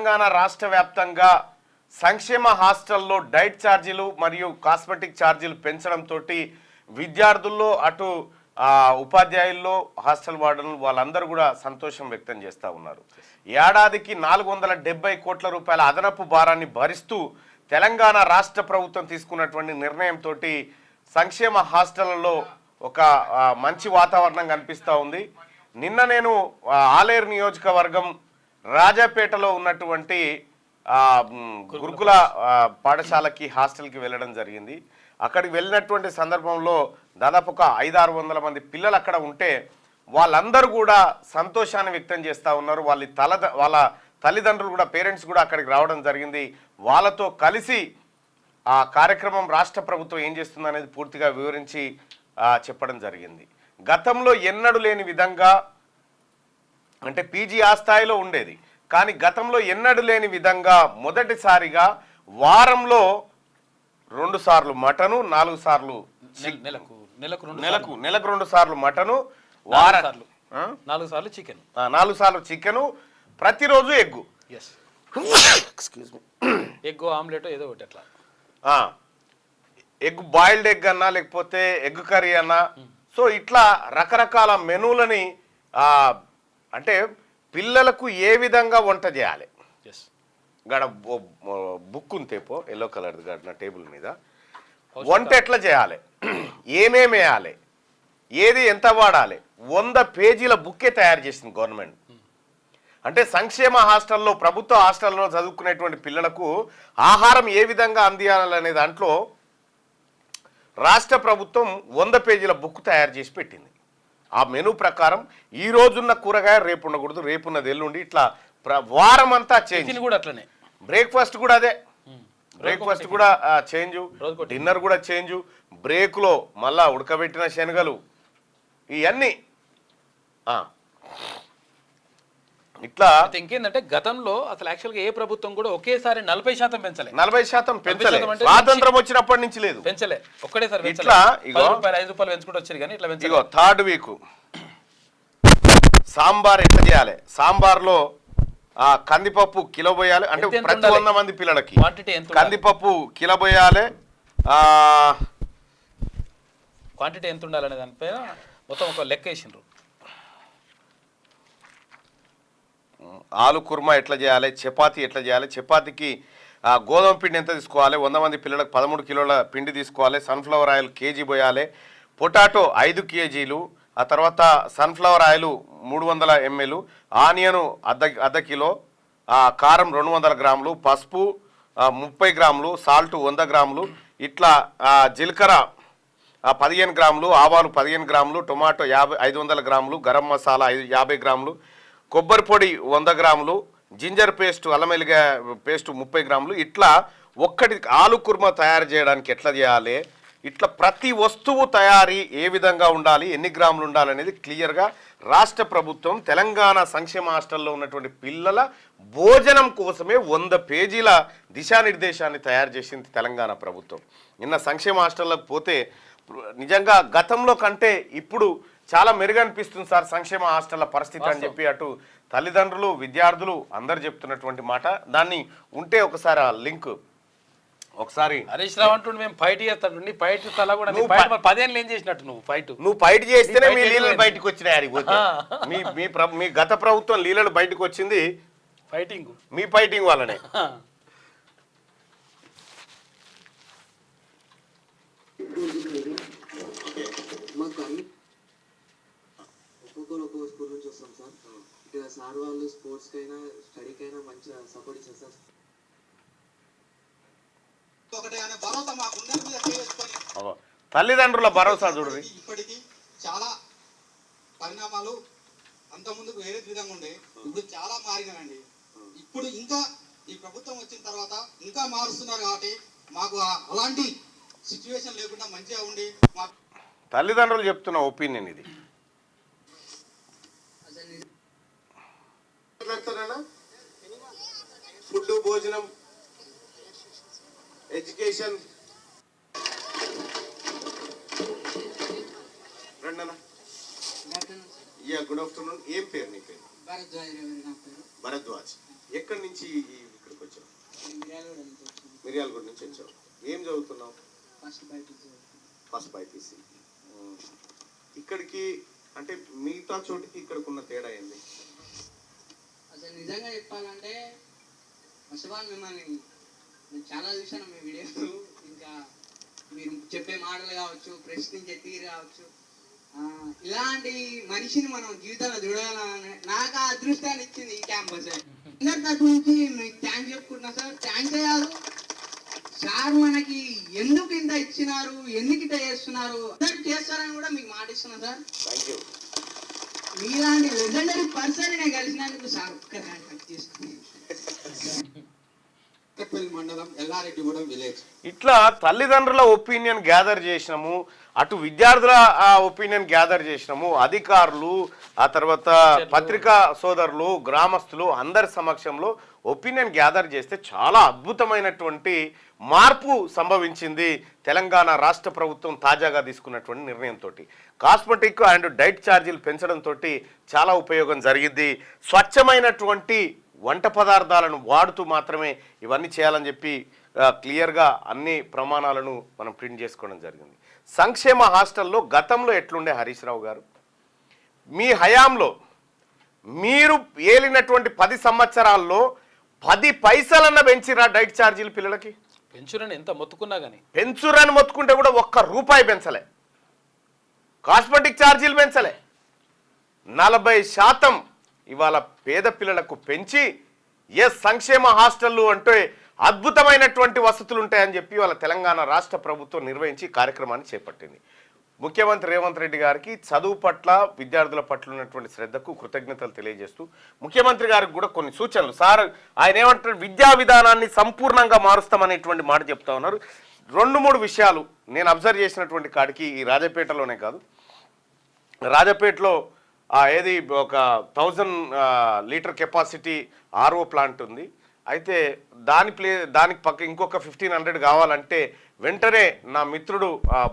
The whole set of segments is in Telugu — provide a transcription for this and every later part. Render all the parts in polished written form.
తెలంగాణ రాష్ట్ర వ్యాప్తంగా సంక్షేమ హాస్టల్లో డైట్ ఛార్జీలు మరియు కాస్మెటిక్ ఛార్జీలు పెంచడంతో విద్యార్థుల్లో అటు ఉపాధ్యాయుల్లో హాస్టల్ వార్డన్లు వాళ్ళందరూ కూడా సంతోషం వ్యక్తం చేస్తూ ఉన్నారు. ఏడాదికి 470 కోట్ల రూపాయల అదనపు భారాన్ని భరిస్తూ తెలంగాణ రాష్ట్ర ప్రభుత్వం తీసుకున్నటువంటి నిర్ణయంతో సంక్షేమ హాస్టళ్లలో ఒక మంచి వాతావరణం కనిపిస్తూ ఉంది. నిన్న నేను ఆలేరు నియోజకవర్గం రాజాపేటలో ఉన్నటువంటి గురుకుల పాఠశాలకి హాస్టల్కి వెళ్ళడం జరిగింది. అక్కడికి వెళ్ళినటువంటి సందర్భంలో దాదాపు ఒక 500-600 మంది పిల్లలు అక్కడ ఉంటే వాళ్ళందరూ కూడా సంతోషాన్ని వ్యక్తం చేస్తూ ఉన్నారు. వాళ్ళ తల్లిదండ్రులు కూడా, పేరెంట్స్ కూడా అక్కడికి రావడం జరిగింది. వాళ్ళతో కలిసి ఆ కార్యక్రమం రాష్ట్ర ప్రభుత్వం ఏం చేస్తుంది అనేది పూర్తిగా వివరించి చెప్పడం జరిగింది. గతంలో ఎన్నడూ లేని విధంగా, అంటే పీజీ ఆ స్థాయిలో ఉండేది, కానీ గతంలో ఎన్నడూ లేని విధంగా మొదటిసారిగా వారంలో 2 సార్లు మటను, 4 సార్లు నెలకు 2 సార్లు మటను, 4 సార్లు చికెన్, 4 సార్లు చికెను, ప్రతిరోజు ఎగ్గు, ఎగ్ ఆమ్లెట్ ఏదో ఒకటి అట్లా, ఎగ్ బాయిల్డ్ ఎగ్ అన్నా లేకపోతే ఎగ్ కర్రీ అన్నా. సో ఇట్లా రకరకాల మెనూలని అంటే పిల్లలకు ఏ విధంగా వంట చేయాలి, గడ బుక్ ఉంతేపో ఎల్లో కలర్ గడ టేబుల్ మీద వంట ఎట్లా చేయాలి, ఏమేమి వేయాలి, ఏది ఎంత వాడాలి, 100 పేజీల బుక్కే తయారు చేసింది గవర్నమెంట్. అంటే సంక్షేమ హాస్టల్లో, ప్రభుత్వ హాస్టల్లో చదువుకునేటువంటి పిల్లలకు ఆహారం ఏ విధంగా అందియాలనే దాంట్లో రాష్ట్ర ప్రభుత్వం 100 పేజీల బుక్ తయారు చేసి పెట్టింది. ఆ మెనూ ప్రకారం ఈ రోజున్న కూరగాయ రేపు ఉండకూడదు, రేపున్నది ఎల్లుండి, ఇట్లా వారం అంతా చేంజ్ కూడా అట్లనే. బ్రేక్ఫాస్ట్ కూడా అదే, బ్రేక్ఫాస్ట్ కూడా చేంజ్, డిన్నర్ కూడా చేంజ్, బ్రేక్లో మళ్ళా ఉడకబెట్టిన శనగలు, ఇవన్నీ ఇట్లా. ఇంకేంటంటే గతంలో అసలు యాక్చువల్గా ఏ ప్రభుత్వం కూడా ఒకేసారి 40% పెంచలే. 40% పెంచలే, స్వాతంత్రం వచ్చినప్పటి నుంచి లేదు, పెంచలే, ఒక్కటేసారి ఇట్లా. 5 రూపాయలు పెంచుకుంటూ వచ్చారు కానీ ఇట్లా పెంచలే. 3rd వీక్ సాంబార్ ఎట్లా చేయాలి, సాంబార్లో కందిపప్పు కిలో పోయాలి, అంటే ప్రతి 100 మంది పిల్లలకి కందిపప్పు కిలో పోయాలి. క్వాంటిటీ ఎంత ఉండాలనే దానిపైన మొత్తం ఒక లెక్క వేసిండ్రు. ఆలు కుర్మా ఎట్లా చేయాలి, చపాతీ ఎట్లా చేయాలి, చపాతీకి గోధుమ పిండి ఎంత తీసుకోవాలి, 100 మంది పిల్లలకు 13 కిలోల పిండి తీసుకోవాలి, సన్ఫ్లవర్ ఆయిల్ కేజీ పోయాలి, పొటాటో 5 కేజీలు, ఆ తర్వాత సన్ఫ్లవర్ ఆయిల్ 300 ml, ఆనియను అర్ధ కిలో, కారం 200 గ్రాములు, పసుపు 30 గ్రాములు, సాల్ట్ 100 గ్రాములు, ఇట్లా జీలకర్ర 15 గ్రాములు, ఆవాలు 15 గ్రాములు, టొమాటో 500 గ్రాములు, గరం మసాలా 50 గ్రాములు, కొబ్బరి పొడి 100 గ్రాములు, జింజర్ పేస్ట్, అల్లం వెల్లిగడ్డ పేస్ట్ 30 గ్రాములు. ఇట్లా ఒక్కటి ఆలు కుర్మా తయారు చేయడానికి ఎట్లా చేయాలి, ఇట్లా ప్రతి వస్తువు తయారీ ఏ విధంగా ఉండాలి, ఎన్ని గ్రాములు ఉండాలి అనేది క్లియర్గా రాష్ట్ర ప్రభుత్వం తెలంగాణ సంక్షేమ హాస్టల్లో ఉన్నటువంటి పిల్లల భోజనం కోసమే 100 పేజీల దిశానిర్దేశాన్ని తయారు చేసింది తెలంగాణ ప్రభుత్వం. నిన్న సంక్షేమ హాస్టల్లోకి పోతే నిజంగా గతంలో కంటే ఇప్పుడు చాలా మెరుగనిపిస్తుంది సార్ సంక్షేమ హాస్టళ్ల పరిస్థితి అని చెప్పి అటు తల్లిదండ్రులు, విద్యార్థులు అందరు చెప్తున్నటువంటి మాట. దాన్ని ఉంటే ఒకసారి ఆ లింక్ ఒకసారి. హరీష్ రావు అంటుండే మేము ఫైట్ చేస్తాడు, ఫైట్ తల కూడా 10 ఏళ్ళు ఏం చేసినట్టు నువ్వు ఫైట్ చేస్తేనే మీ లీలలు బయటకు వచ్చినాయి. మీ గత ప్రభుత్వం లీలలు బయటకు వచ్చింది ఫైటింగ్, మీ ఫైటింగ్ వల్లనే. ఒక్కొక్క స్కూల్ నుంచి వస్తాం సార్. ఇక్కడ సార్ వాళ్ళు స్పోర్ట్స్ కైనా స్టడీకైనా మంచిగా సపోర్ట్ ఇస్తారు సార్. తల్లిదండ్రుల భరోసా చూడండి. ఇప్పటికీ చాలా పరిణామాలు అంత ముందుకు వేరే విధంగా ఉండే, ఇప్పుడు చాలా మారినాయండి. ఇప్పుడు ఇంకా ఈ ప్రభుత్వం వచ్చిన తర్వాత ఇంకా మారుస్తున్నారు కాబట్టి మాకు అలాంటి సిచ్యువేషన్ లేకుండా మంచిగా ఉండి మా తల్లిదండ్రులు చెప్తున్న ఒపీనియన్ ఇది. ఫుడ్, భోజనం, ఎడ్యుకేషన్, రండనా. Good afternoon. ఏం పేరు నీ పేరు? భరద్వాజ్. భరద్వాజ్. ఎక్కడి నుంచి ఇక్కడికి వచ్చావు? మిర్యాలగూడ నుంచి వచ్చావు. ఏం చదువుతున్నావు? First BiPC. ఇక్కడికి అంటే మిగతా చోటికి ఇక్కడికి ఉన్న తేడా ఏంది? అసలు నిజంగా చెప్పాలంటే ఫస్ట్ ఆఫ్ ఆల్ మిమ్మల్ని నేను చాలా చూసాను మీ వీడియోలు, ఇంకా మీరు చెప్పే మాటలు కావచ్చు, ప్రశ్నించే తీరు కావచ్చు, ఇలాంటి మనిషిని మనం జీవితంలో చూడాలని నాకు ఆ అదృష్టాన్ని ఇచ్చింది ఈ క్యాంపస్. అందరి తరఫు నుంచి మీకు థ్యాంక్స్ చెప్పుకుంటున్నా సార్. థ్యాంక్స్ అయ్యారు సార్, మనకి ఎందుకు ఇంత ఇచ్చినారు, ఎందుకు ఇంత చేస్తున్నారు, అందరికి చేస్తారని కూడా మీకు మాట ఇస్తున్నా సార్. Thank you. మీలాంటి లెజెండరీ పర్సన్ నేను కలిసినందుకు సార్ ఒక్కసారి చేసుకుని. మండలం ఎల్లారెడ్డిగూడెం విలేజ్. ఇట్లా తల్లిదండ్రుల ఒపీనియన్ గ్యాదర్ చేసినాము, అటు విద్యార్థుల ఒపీనియన్ గ్యాదర్ చేసినాము, అధికారులు, ఆ తర్వాత పత్రికా సోదరులు, గ్రామస్తులు అందరి సమక్షంలో ఒపీనియన్ గ్యాదర్ చేస్తే చాలా అద్భుతమైనటువంటి మార్పు సంభవించింది తెలంగాణ రాష్ట్ర ప్రభుత్వం తాజాగా తీసుకున్నటువంటి నిర్ణయంతో. కాస్మెటిక్ అండ్ డైట్ ఛార్జీలు పెంచడంతో చాలా ఉపయోగం జరిగింది. స్వచ్ఛమైనటువంటి వంట పదార్థాలను వాడుతూ మాత్రమే ఇవన్నీ చేయాలని చెప్పి క్లియర్గా అన్ని ప్రమాణాలను మనం ప్రింట్ చేసుకోవడం జరిగింది. సంక్షేమ హాస్టల్లో గతంలో ఎట్లుండే హరీష్ రావు గారు, మీ హయాంలో మీరు ఏలినటువంటి 10 సంవత్సరాల్లో 10 పైసలన్న పెంచిరా డైట్ ఛార్జీలు పిల్లలకి? పెంచురని ఎంత మొత్తుకున్నా కానీ పెంచురని మొత్తుకుంటే కూడా ₹1 పెంచలే. కాస్మెటిక్ ఛార్జీలు పెంచలే. 40% ఇవాళ పేద పిల్లలకు పెంచి సంక్షేమ హాస్టళ్ళు అంటే అద్భుతమైనటువంటి వసతులు ఉంటాయని చెప్పి వాళ్ళ తెలంగాణ రాష్ట్ర ప్రభుత్వం నిర్వహించి కార్యక్రమాన్ని చేపట్టింది. ముఖ్యమంత్రి రేవంత్ రెడ్డి గారికి చదువు పట్ల, విద్యార్థుల పట్ల ఉన్నటువంటి శ్రద్ధకు కృతజ్ఞతలు తెలియజేస్తూ ముఖ్యమంత్రి గారికి కూడా కొన్ని సూచనలు. సార్ ఆయన ఏమంటారు, విద్యా విధానాన్ని సంపూర్ణంగా మారుస్తామనేటువంటి మాట చెప్తా ఉన్నారు. 2-3 విషయాలు నేను అబ్జర్వ్ చేసినటువంటి కాడికి, ఈ రాజపేటలోనే కాదు, రాజపేటలో ఏది ఒక 1000 లీటర్ కెపాసిటీ ఆర్ఓ ప్లాంట్ ఉంది. అయితే దానికి పక్క ఇంకొక 1500 కావాలంటే వెంటనే నా మిత్రుడు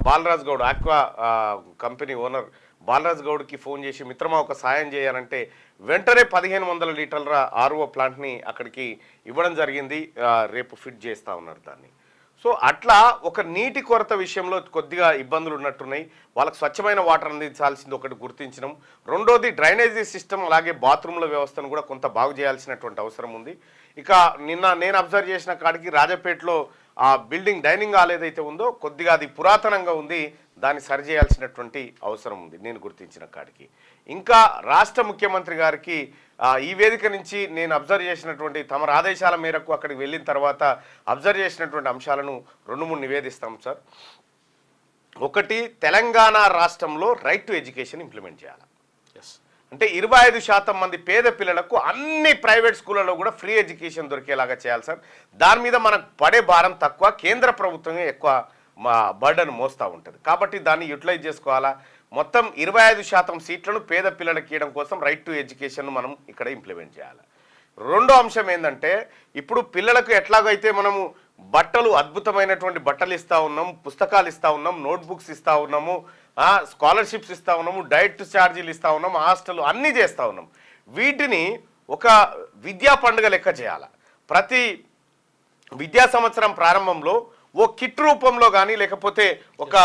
Balaraj Goud, aqua company owner Balaraj గౌడ్కి ఫోన్ చేసి, మిత్రమా ఒక సాయం చేయాలంటే వెంటనే 1500 లీటర్ల ఆర్ఓ ప్లాంట్ని అక్కడికి ఇవ్వడం జరిగింది. రేపు ఫిట్ చేస్తూ ఉన్నారు దాన్ని. సో అట్లా ఒక నీటి కొరత విషయంలో కొద్దిగా ఇబ్బందులు ఉన్నట్టున్నాయి. వాళ్ళకి స్వచ్ఛమైన వాటర్ అందించాల్సింది ఒకటి గుర్తించడం. రెండోది డ్రైనేజీ సిస్టమ్, అలాగే బాత్రూమ్ల వ్యవస్థను కూడా కొంత బాగు చేయాల్సినటువంటి అవసరం ఉంది. ఇక నిన్న నేను అబ్జర్వ్ చేసిన కాడికి రాజపేటలో ఆ బిల్డింగ్ డైనింగ్ హాల్ ఏదైతే ఉందో కొద్దిగా అది పురాతనంగా ఉంది, దాన్ని సరిచేయాల్సినటువంటి అవసరం ఉంది నేను గుర్తించిన కాడికి. ఇంకా రాష్ట్ర ముఖ్యమంత్రి గారికి ఈ వేదిక నుంచి నేను అబ్జర్వ్ చేసినటువంటి తమ ఆదేశాల మేరకు అక్కడికి వెళ్ళిన తర్వాత అబ్జర్వ్ చేసినటువంటి అంశాలను 2-3 నివేదిస్తాం సార్. ఒకటి, తెలంగాణ రాష్ట్రంలో రైట్ టు ఎడ్యుకేషన్ ఇంప్లిమెంట్ చేయాలి. అంటే 25% మంది పేద పిల్లలకు అన్ని ప్రైవేట్ స్కూళ్ళలో కూడా ఫ్రీ ఎడ్యుకేషన్ దొరికేలాగా చేయాలి సార్. దాని మీద మనకు పడే భారం తక్కువ, కేంద్ర ప్రభుత్వమే ఎక్కువ బర్డన్ మోస్తూ ఉంటుంది. కాబట్టి దాన్ని యూటిలైజ్ చేసుకోవాలా. మొత్తం 25% సీట్లను పేద పిల్లలకి ఇవ్వడం కోసం రైట్ టు ఎడ్యుకేషన్ మనం ఇక్కడ ఇంప్లిమెంట్ చేయాలి. రెండో అంశం ఏంటంటే, ఇప్పుడు పిల్లలకు ఎట్లాగైతే మనము బట్టలు, అద్భుతమైనటువంటి బట్టలు ఇస్తూ ఉన్నాం, పుస్తకాలు ఇస్తూ ఉన్నాం, నోట్బుక్స్ ఇస్తూ ఉన్నాము, స్కాలర్షిప్స్ ఇస్తూ ఉన్నాము, డైట్ ఛార్జీలు ఇస్తూ ఉన్నాము, హాస్టల్ అన్నీ చేస్తూ ఉన్నాం. వీటిని ఒక విద్యా పండుగ లెక్క చేయాలి. ప్రతి విద్యా సంవత్సరం ప్రారంభంలో ఓ కిట్ రూపంలో కానీ, లేకపోతే ఒక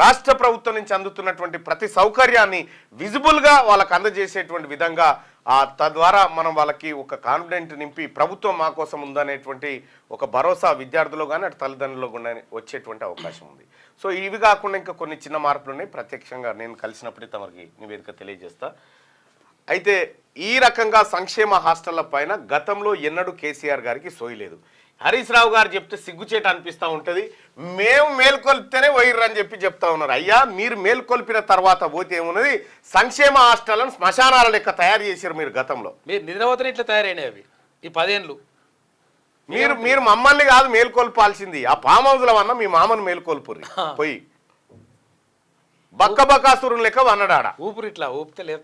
రాష్ట్ర ప్రభుత్వం నుంచి అందుతున్నటువంటి ప్రతి సౌకర్యాన్ని విజిబుల్గా వాళ్ళకు అందజేసేటువంటి విధంగా, తద్వారా మనం వాళ్ళకి ఒక కాన్ఫిడెంట్ నింపి ప్రభుత్వం మా కోసం ఉందనేటువంటి ఒక భరోసా విద్యార్థులు కానీ అటు తల్లిదండ్రులు కూడా వచ్చేటువంటి అవకాశం ఉంది. సో ఇవి కాకుండా ఇంకా కొన్ని చిన్న మార్పులు ఉన్నాయి. ప్రత్యక్షంగా నేను కలిసినప్పుడే తమకి నివేదిక తెలియజేస్తా. అయితే ఈ రకంగా సంక్షేమ హాస్టళ్ల పైన గతంలో ఎన్నడూ కేసీఆర్ గారికి సోయలేదు. హరీష్ రావు గారు చెప్తే సిగ్గుచేట అనిపిస్తూ ఉంటుంది. మేము మేల్కొల్పితేనే పోయిర్రని చెప్తా ఉన్నారు. అయ్యా, మీరు మేల్కొల్పిన తర్వాత పోతే ఏమున్నది, సంక్షేమ హాస్టళ్లను శ్మశానాల లెక్క తయారు చేశారు మీరు గతంలో. మీరు నిద్రపోతేనే ఇట్లా తయారైనవి అవి ఈ 10 ఏళ్ళు. మీరు మమ్మల్ని కాదు మేల్కొల్పాల్సింది, ఆ ఫామ్ హౌస్ల వల్ల మీ మామను మేల్కొల్పురి పోయి బక్కబకాసురుని లెక్క వన్నడాడ ఊపిరి ఇట్లా ఊపితే లేదు.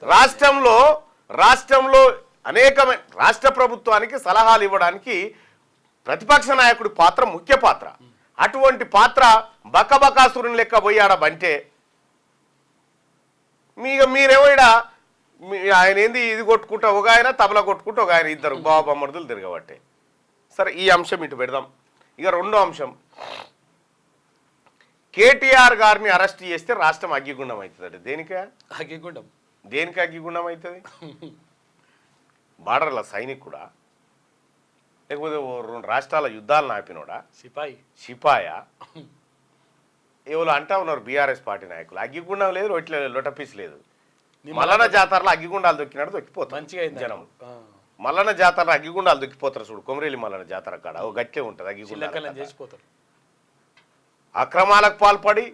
రాష్ట్రంలో అనేకమైన రాష్ట్ర ప్రభుత్వానికి సలహాలు ఇవ్వడానికి ప్రతిపక్ష నాయకుడి పాత్ర ముఖ్య పాత్ర. అటువంటి పాత్ర బక్కబకాసురుని లెక్క పోయాడ బంటే మీరేమో ఆయన ఏంది ఇది కొట్టుకుంటా ఒక ఆయన తబలా కొట్టుకుంటూ ఒక ఆయన ఇద్దరు బాబమ్మర్దులు తిరగబట్టే. సరే ఈ అంశం ఇటు పెడదాం. ఇక రెండో అంశం, కేటీఆర్ గారిని అరెస్ట్ చేస్తే రాష్ట్రం అగ్గిగుండం అవుతుంది. దేనికా అగ్గిగుండం? దేనికి అగ్గిగుండం అవుతుంది? బార్డర్ల సైనికుడా, లేకపోతే ఓ 2 రాష్ట్రాల యుద్ధాలు నాపినోడా, సిపాయా? ఎవరు అంటా ఉన్నారు బీఆర్ఎస్ పార్టీ నాయకులు. అగ్గిగుండం లేదు, రొట్టె లొటపీస్ లేదు. మల్లన్న జాతరలో అగ్గిగుండాలు దొక్కినాడు దొక్కిపోతారు మంచిగా జనం. మల్లన్న జాతరలో అగ్గిగుండాలు దొక్కిపోతారు చూడు, కొమరేలి మల్లన్న జాతర కాడ ఓ గట్లే ఉంటుంది అగ్గిగుండాలు. చేసిపోతారు. అక్రమాలకు పాల్పడి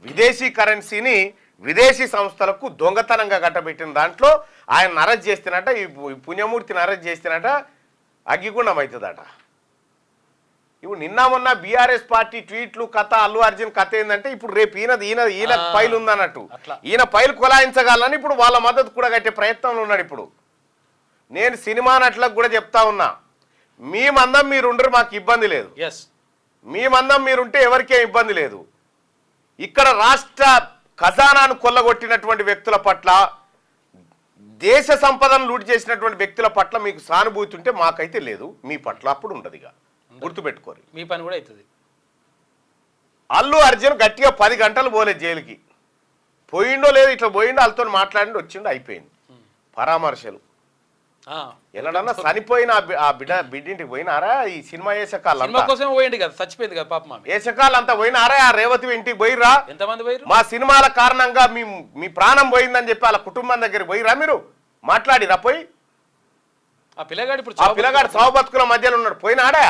విదేశీ కరెన్సీని విదేశీ సంస్థలకు దొంగతనంగా కట్టబెట్టిన దాంట్లో ఆయన అరెస్ట్ చేస్తున్నట, ఈ పుణ్యమూర్తిని అరెస్ట్ చేస్తున్నట, అగ్గిగుండం అవుతుందట. ఇప్పుడు నిన్న మొన్న బీఆర్ఎస్ పార్టీ ట్వీట్లు కథ, అల్లు అర్జున్ కథ ఏంటంటే ఇప్పుడు రేపు ఈయన పైలు ఉందన్నట్టు, ఈయన పైలు కొలాయించగలని ఇప్పుడు వాళ్ళ మద్దతు కూడా కట్టే ప్రయత్నంలో ఉన్నాడు. ఇప్పుడు నేను సినిమా నటులకు కూడా చెప్తా ఉన్నా, మీ మందం మీరుండరు, మాకు ఇబ్బంది లేదు. మీ మందం మీరుంటే ఎవరికేం ఇబ్బంది లేదు. ఇక్కడ రాష్ట్ర ఖజానాను కొల్లగొట్టినటువంటి వ్యక్తుల పట్ల, దేశ సంపదను లూటి చేసినటువంటి వ్యక్తుల పట్ల మీకు సానుభూతి ఉంటే మాకైతే లేదు, మీ పట్ల అప్పుడు ఉండదు. ఇక గుర్తుపెట్టుకోరు, మీ పని కూడా అవుతుంది. అల్లు అర్జున్ గట్టిగా 10 గంటలు పోలేదు జైలుకి. పోయిండో లేదు, ఇట్లా పోయిండో వాళ్ళతో మాట్లాడిండో వచ్చిండో అయిపోయింది. పరామర్శలు ఎలాడన్నా చనిపోయిన ఆ బిడ్డింటికి పోయినారా? ఈ సినిమా వేసకాలంతా పోయింది కదా, చచ్చిపోయింది కదా పాప. వేసకాలంతా పోయినారా? ఆ రేవతి ఇంటికి పోయిరా? ఎంతమంది పోయిరు? మా సినిమాల కారణంగా మీ ప్రాణం పోయిందని చెప్పి వాళ్ళ కుటుంబం దగ్గరికి పోయిరా? మీరు మాట్లాడిరా? పోయి ఆ పిల్లగాడు సావు బతుకుల మధ్యలో ఉన్నాడు, పోయినాడా?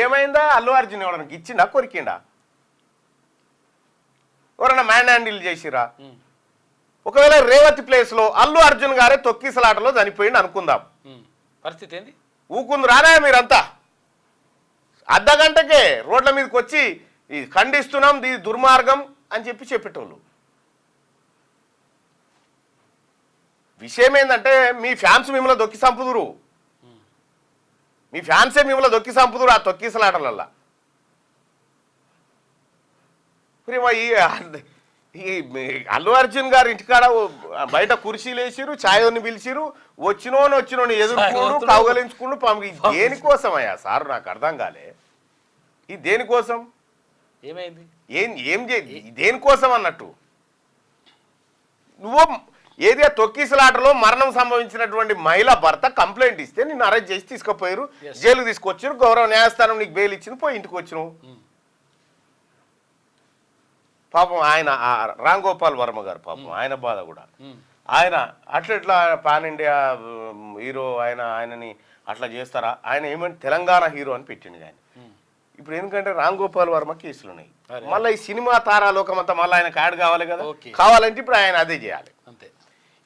ఏమైందా? అల్లు అర్జున్ ఎవరికి ఇచ్చిండా, కొరికిండా? ఎవరన్నా మ్యాన్ హ్యాండిల్ చేసిరా? ఒకవేళ రేవతి ప్లేస్ లో అల్లు అర్జున్ గారే తొక్కిసలాటలో చనిపోయింది అనుకుందాం, పరిస్థితి ఏంది? ఊకుంది రానా? మీరంతా అర్ధగంటకే రోడ్ల మీదకి వచ్చి ఖండిస్తున్నాం, ఇది దుర్మార్గం అని చెప్పేటోళ్ళు. విషయం ఏంటంటే మీ ఫ్యాన్స్ మిమ్మల్ని దొక్కి సంపుదురు, మీ ఫ్యాన్సే మిమ్మల్ని దొక్కి సంపుదురు ఆ తొక్కిసలాటలల్లా. ఈ అల్లు అర్జున్ గారు ఇంటికాడ బయట కుర్చీలు వేసిరు, ఛాయోని పిలిచిరు, వచ్చినోని ఎదుర్కోడు, కౌగలించుకుంటూ పంపి. దేనికోసమయ్యా సార్? నాకు అర్థం కాలే. ఇది దేనికోసం? ఏమైంది? ఏం దేనికోసం అన్నట్టు? నువ్వు ఏదో తొక్కిసలాటలో మరణం సంభవించినటువంటి మహిళ భర్త కంప్లైంట్ ఇస్తే నిన్ను అరెస్ట్ చేసి తీసుకుపోయారు, జైలుకు తీసుకొచ్చారు, గౌరవ న్యాయస్థానం నీకు బెయిల్ ఇచ్చింది, పోయి ఇంటికి వచ్చినావు. పాపం ఆయన రామ్ గోపాల్ వర్మ గారు పాపం ఆయన బాధ కూడా, ఆయన అట్లా పాన్ ఇండియా హీరో, ఆయనని అట్లా చేస్తారా? ఆయన ఏమంటే తెలంగాణ హీరో అని పెట్టిండు ఆయన. ఇప్పుడు ఎందుకంటే రామ్ గోపాల్ వర్మ కేసులు ఉన్నాయి, మళ్ళీ ఈ సినిమా తారాలోకం అంతా మళ్ళీ ఆయనకు యాడ్ కావాలి కదా, కావాలంటే ఇప్పుడు ఆయన అదే చేయాలి.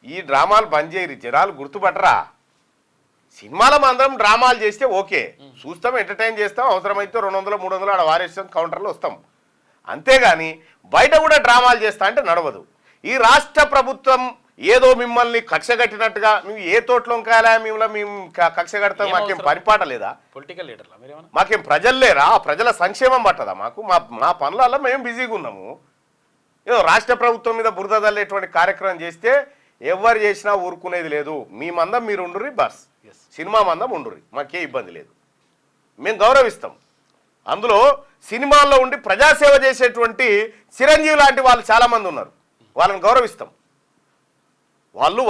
ఈ డ్రామాలు బంద్ చేయరు, జనాలు గుర్తుపట్టరా? సినిమాల అందరం డ్రామాలు చేస్తే ఓకే, చూస్తాం, ఎంటర్టైన్ చేస్తాం, అవసరమైతే 200 300 ఆడ వారేస్తాం, కౌంటర్లో వస్తాం. అంతేగాని బయట కూడా డ్రామాలు చేస్తా అంటే నడవదు. ఈ రాష్ట్ర ప్రభుత్వం ఏదో మిమ్మల్ని కక్ష కట్టినట్టుగా, నువ్వు ఏ తోటలో కాలే మిమ్మల్ని మేము కక్ష కడతాం, మాకేం పనిపాట లేదా? పొలిటికల్ లీడర్లా మాకేం ప్రజలు లేరా? ప్రజల సంక్షేమం పట్టదా మాకు? మా పనులలో మేము బిజీగా ఉన్నాము. ఏదో రాష్ట్ర ప్రభుత్వం మీద బురద తల్లేటువంటి కార్యక్రమం చేస్తే ఎవరు చేసినా ఊరుకునేది లేదు. మీ మందం మీరు ఉండుర్రి, బస్ సినిమా మందం ఉండుర్రి, మాకే ఇబ్బంది లేదు, మేము గౌరవిస్తాం. అందులో సినిమాల్లో ఉండి ప్రజాసేవ చేసేటువంటి చిరంజీవి లాంటి వాళ్ళు చాలామంది ఉన్నారు, వాళ్ళని గౌరవిస్తాం.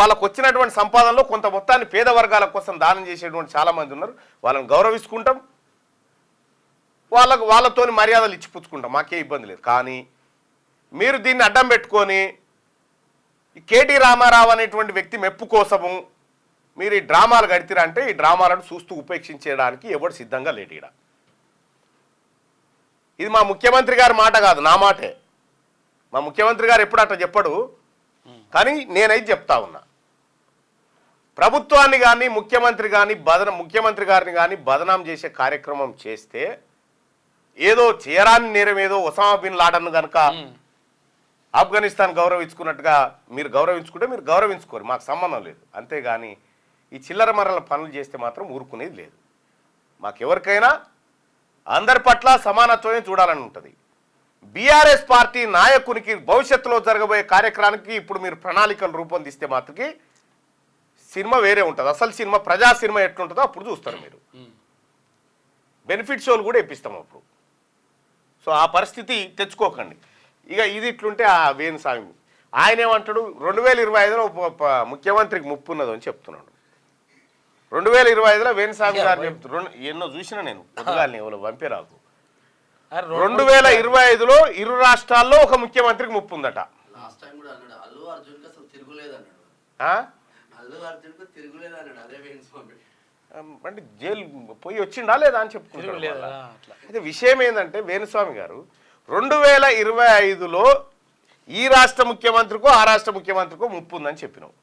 వాళ్ళకు వచ్చినటువంటి సంపాదనలో కొంత మొత్తాన్ని పేద వర్గాల కోసం దానం చేసేటువంటి చాలామంది ఉన్నారు, వాళ్ళని గౌరవించుకుంటాం, వాళ్ళతోని మర్యాదలు ఇచ్చిపుచ్చుకుంటాం, మాకే ఇబ్బంది లేదు. కానీ మీరు దీన్ని అడ్డం పెట్టుకొని కేటీ రామారావు అనేటువంటి వ్యక్తి మెప్పు కోసము మీరు ఈ డ్రామాలు కడితేరా అంటే ఈ డ్రామాలను చూస్తూ ఉపేక్షించడానికి ఎవరు సిద్ధంగా లేడు. ఈడ ఇది మా ముఖ్యమంత్రి గారి మాట కాదు, నా మాటే. మా ముఖ్యమంత్రి గారు ఎప్పుడు అట్లా చెప్పడు, కానీ నేనైతే చెప్తా ఉన్నా. ప్రభుత్వాన్ని కానీ ముఖ్యమంత్రి గారిని కానీ బదనాం చేసే కార్యక్రమం చేస్తే, ఏదో చేయరాని నేరం, ఏదో ఒసామా బిన్ లాడన్ కనుక ఆఫ్ఘనిస్తాన్ గౌరవించుకున్నట్టుగా మీరు గౌరవించుకుంటే మీరు గౌరవించుకోరు, మాకు సంబంధం లేదు. అంతేగాని ఈ చిల్లర మర్రల పనులు చేస్తే మాత్రం ఊరుకునేది లేదు. మాకెవరికైనా అందరి పట్ల సమానత్వమే చూడాలని ఉంటుంది. బీఆర్ఎస్ పార్టీ నాయకునికి భవిష్యత్తులో జరగబోయే కార్యక్రమానికి ఇప్పుడు మీరు ప్రణాళికలు రూపొందిస్తే మాత్రకి సినిమా వేరే ఉంటుంది. అసలు సినిమా ప్రజా సినిమా ఎట్లుంటుందో అప్పుడు చూస్తారు మీరు. బెనిఫిట్ షోలు కూడా ఇప్పిస్తాం అప్పుడు. సో ఆ పరిస్థితి తెచ్చుకోకండి. ఇక ఇది ఇట్లుంటే ఆ వేణుస్వామి ఆయన ఏమంటాడు, 2025లో ముఖ్యమంత్రికి ముప్పు ఉన్నది అని చెప్తున్నాడు. 2025లో వేణుస్వామి గారు చెప్తున్నారు, ఎన్నో చూసినా నేను పొద్దుగాలని ఎవరు పంపేరాకు. 2025లో ఇరు రాష్ట్రాల్లో ఒక ముఖ్యమంత్రికి ముప్పు ఉందట. లాస్ట్ టైం కూడా అన్నాడు అల్లు అర్జున్కి అసలు తిరుగులేదు అన్నాడు. అల్లు అర్జున్కు తిరుగులేదు అన్నాడు అదే వేణుస్వామి. అంటే జైలు పోయి వచ్చిండా లేదా అని చెప్పుకుంటున్నాడు. అయితే విషయం ఏంటంటే వేణుస్వామి గారు 2025లో ఈ రాష్ట్ర ముఖ్యమంత్రికో ఆ రాష్ట్ర ముఖ్యమంత్రికో ముప్పు ఉందని చెప్పినావు.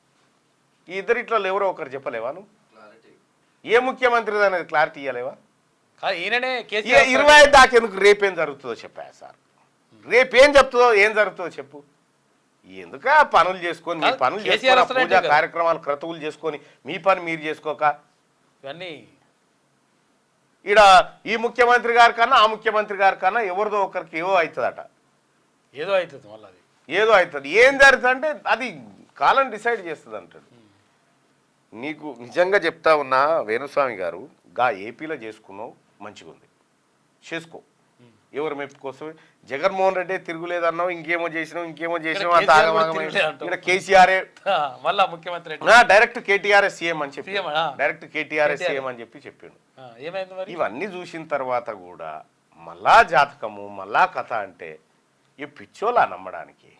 ఈ ఇద్దరిట్లో ఎవరో ఒకరు చెప్పలేవా నువ్వు? ఏ ముఖ్యమంత్రి అనేది క్లారిటీ ఇవ్వలేవా? ఈయననే 25 దాకా ఎందుకు రేపేం జరుగుతుందో చెప్పా సార్. రేపేం చెప్తుందో ఏం జరుగుతుందో చెప్పు. ఎందుక పనులు చేసుకొని మీ పనులు చేసుకొని పూజా కార్యక్రమాలు క్రతువులు చేసుకొని మీ పని మీరు చేసుకోక ఇవన్నీ ఈడ ఈ ముఖ్యమంత్రి గారి కన్నా ఆ ముఖ్యమంత్రి గారి కన్నా ఎవరిదో ఒకరికి ఏదో అవుతుందట. ఏదో అవుతుంది మళ్ళీ అది ఏదో అవుతుంది. ఏం జరుగుతుంది అంటే అది కాలం డిసైడ్ చేస్తుంది అంటాడు. నీకు నిజంగా చెప్తా ఉన్నా వేణుస్వామి గారు, గా ఏపీలో చేసుకున్నావు మంచిగా ఉంది, చేసుకో. ఎవరి మెప్పు కోసం జగన్మోహన్ రెడ్డి తిరుగులేదు అన్నావు, ఇంకేమో చేసినావు ఇక్కడ కేసీఆర్ మళ్ళా ముఖ్యమంత్రి డైరెక్ట్ కేటీఆర్ సీఎం అని చెప్పి డైరెక్ట్ కేటీఆర్ సీఎం అని చెప్పిండు. ఇవన్నీ చూసిన తర్వాత కూడా మళ్ళా జాతకము మళ్ళా కథ అంటే ఈ పిచ్చోలా నమ్మడానికి.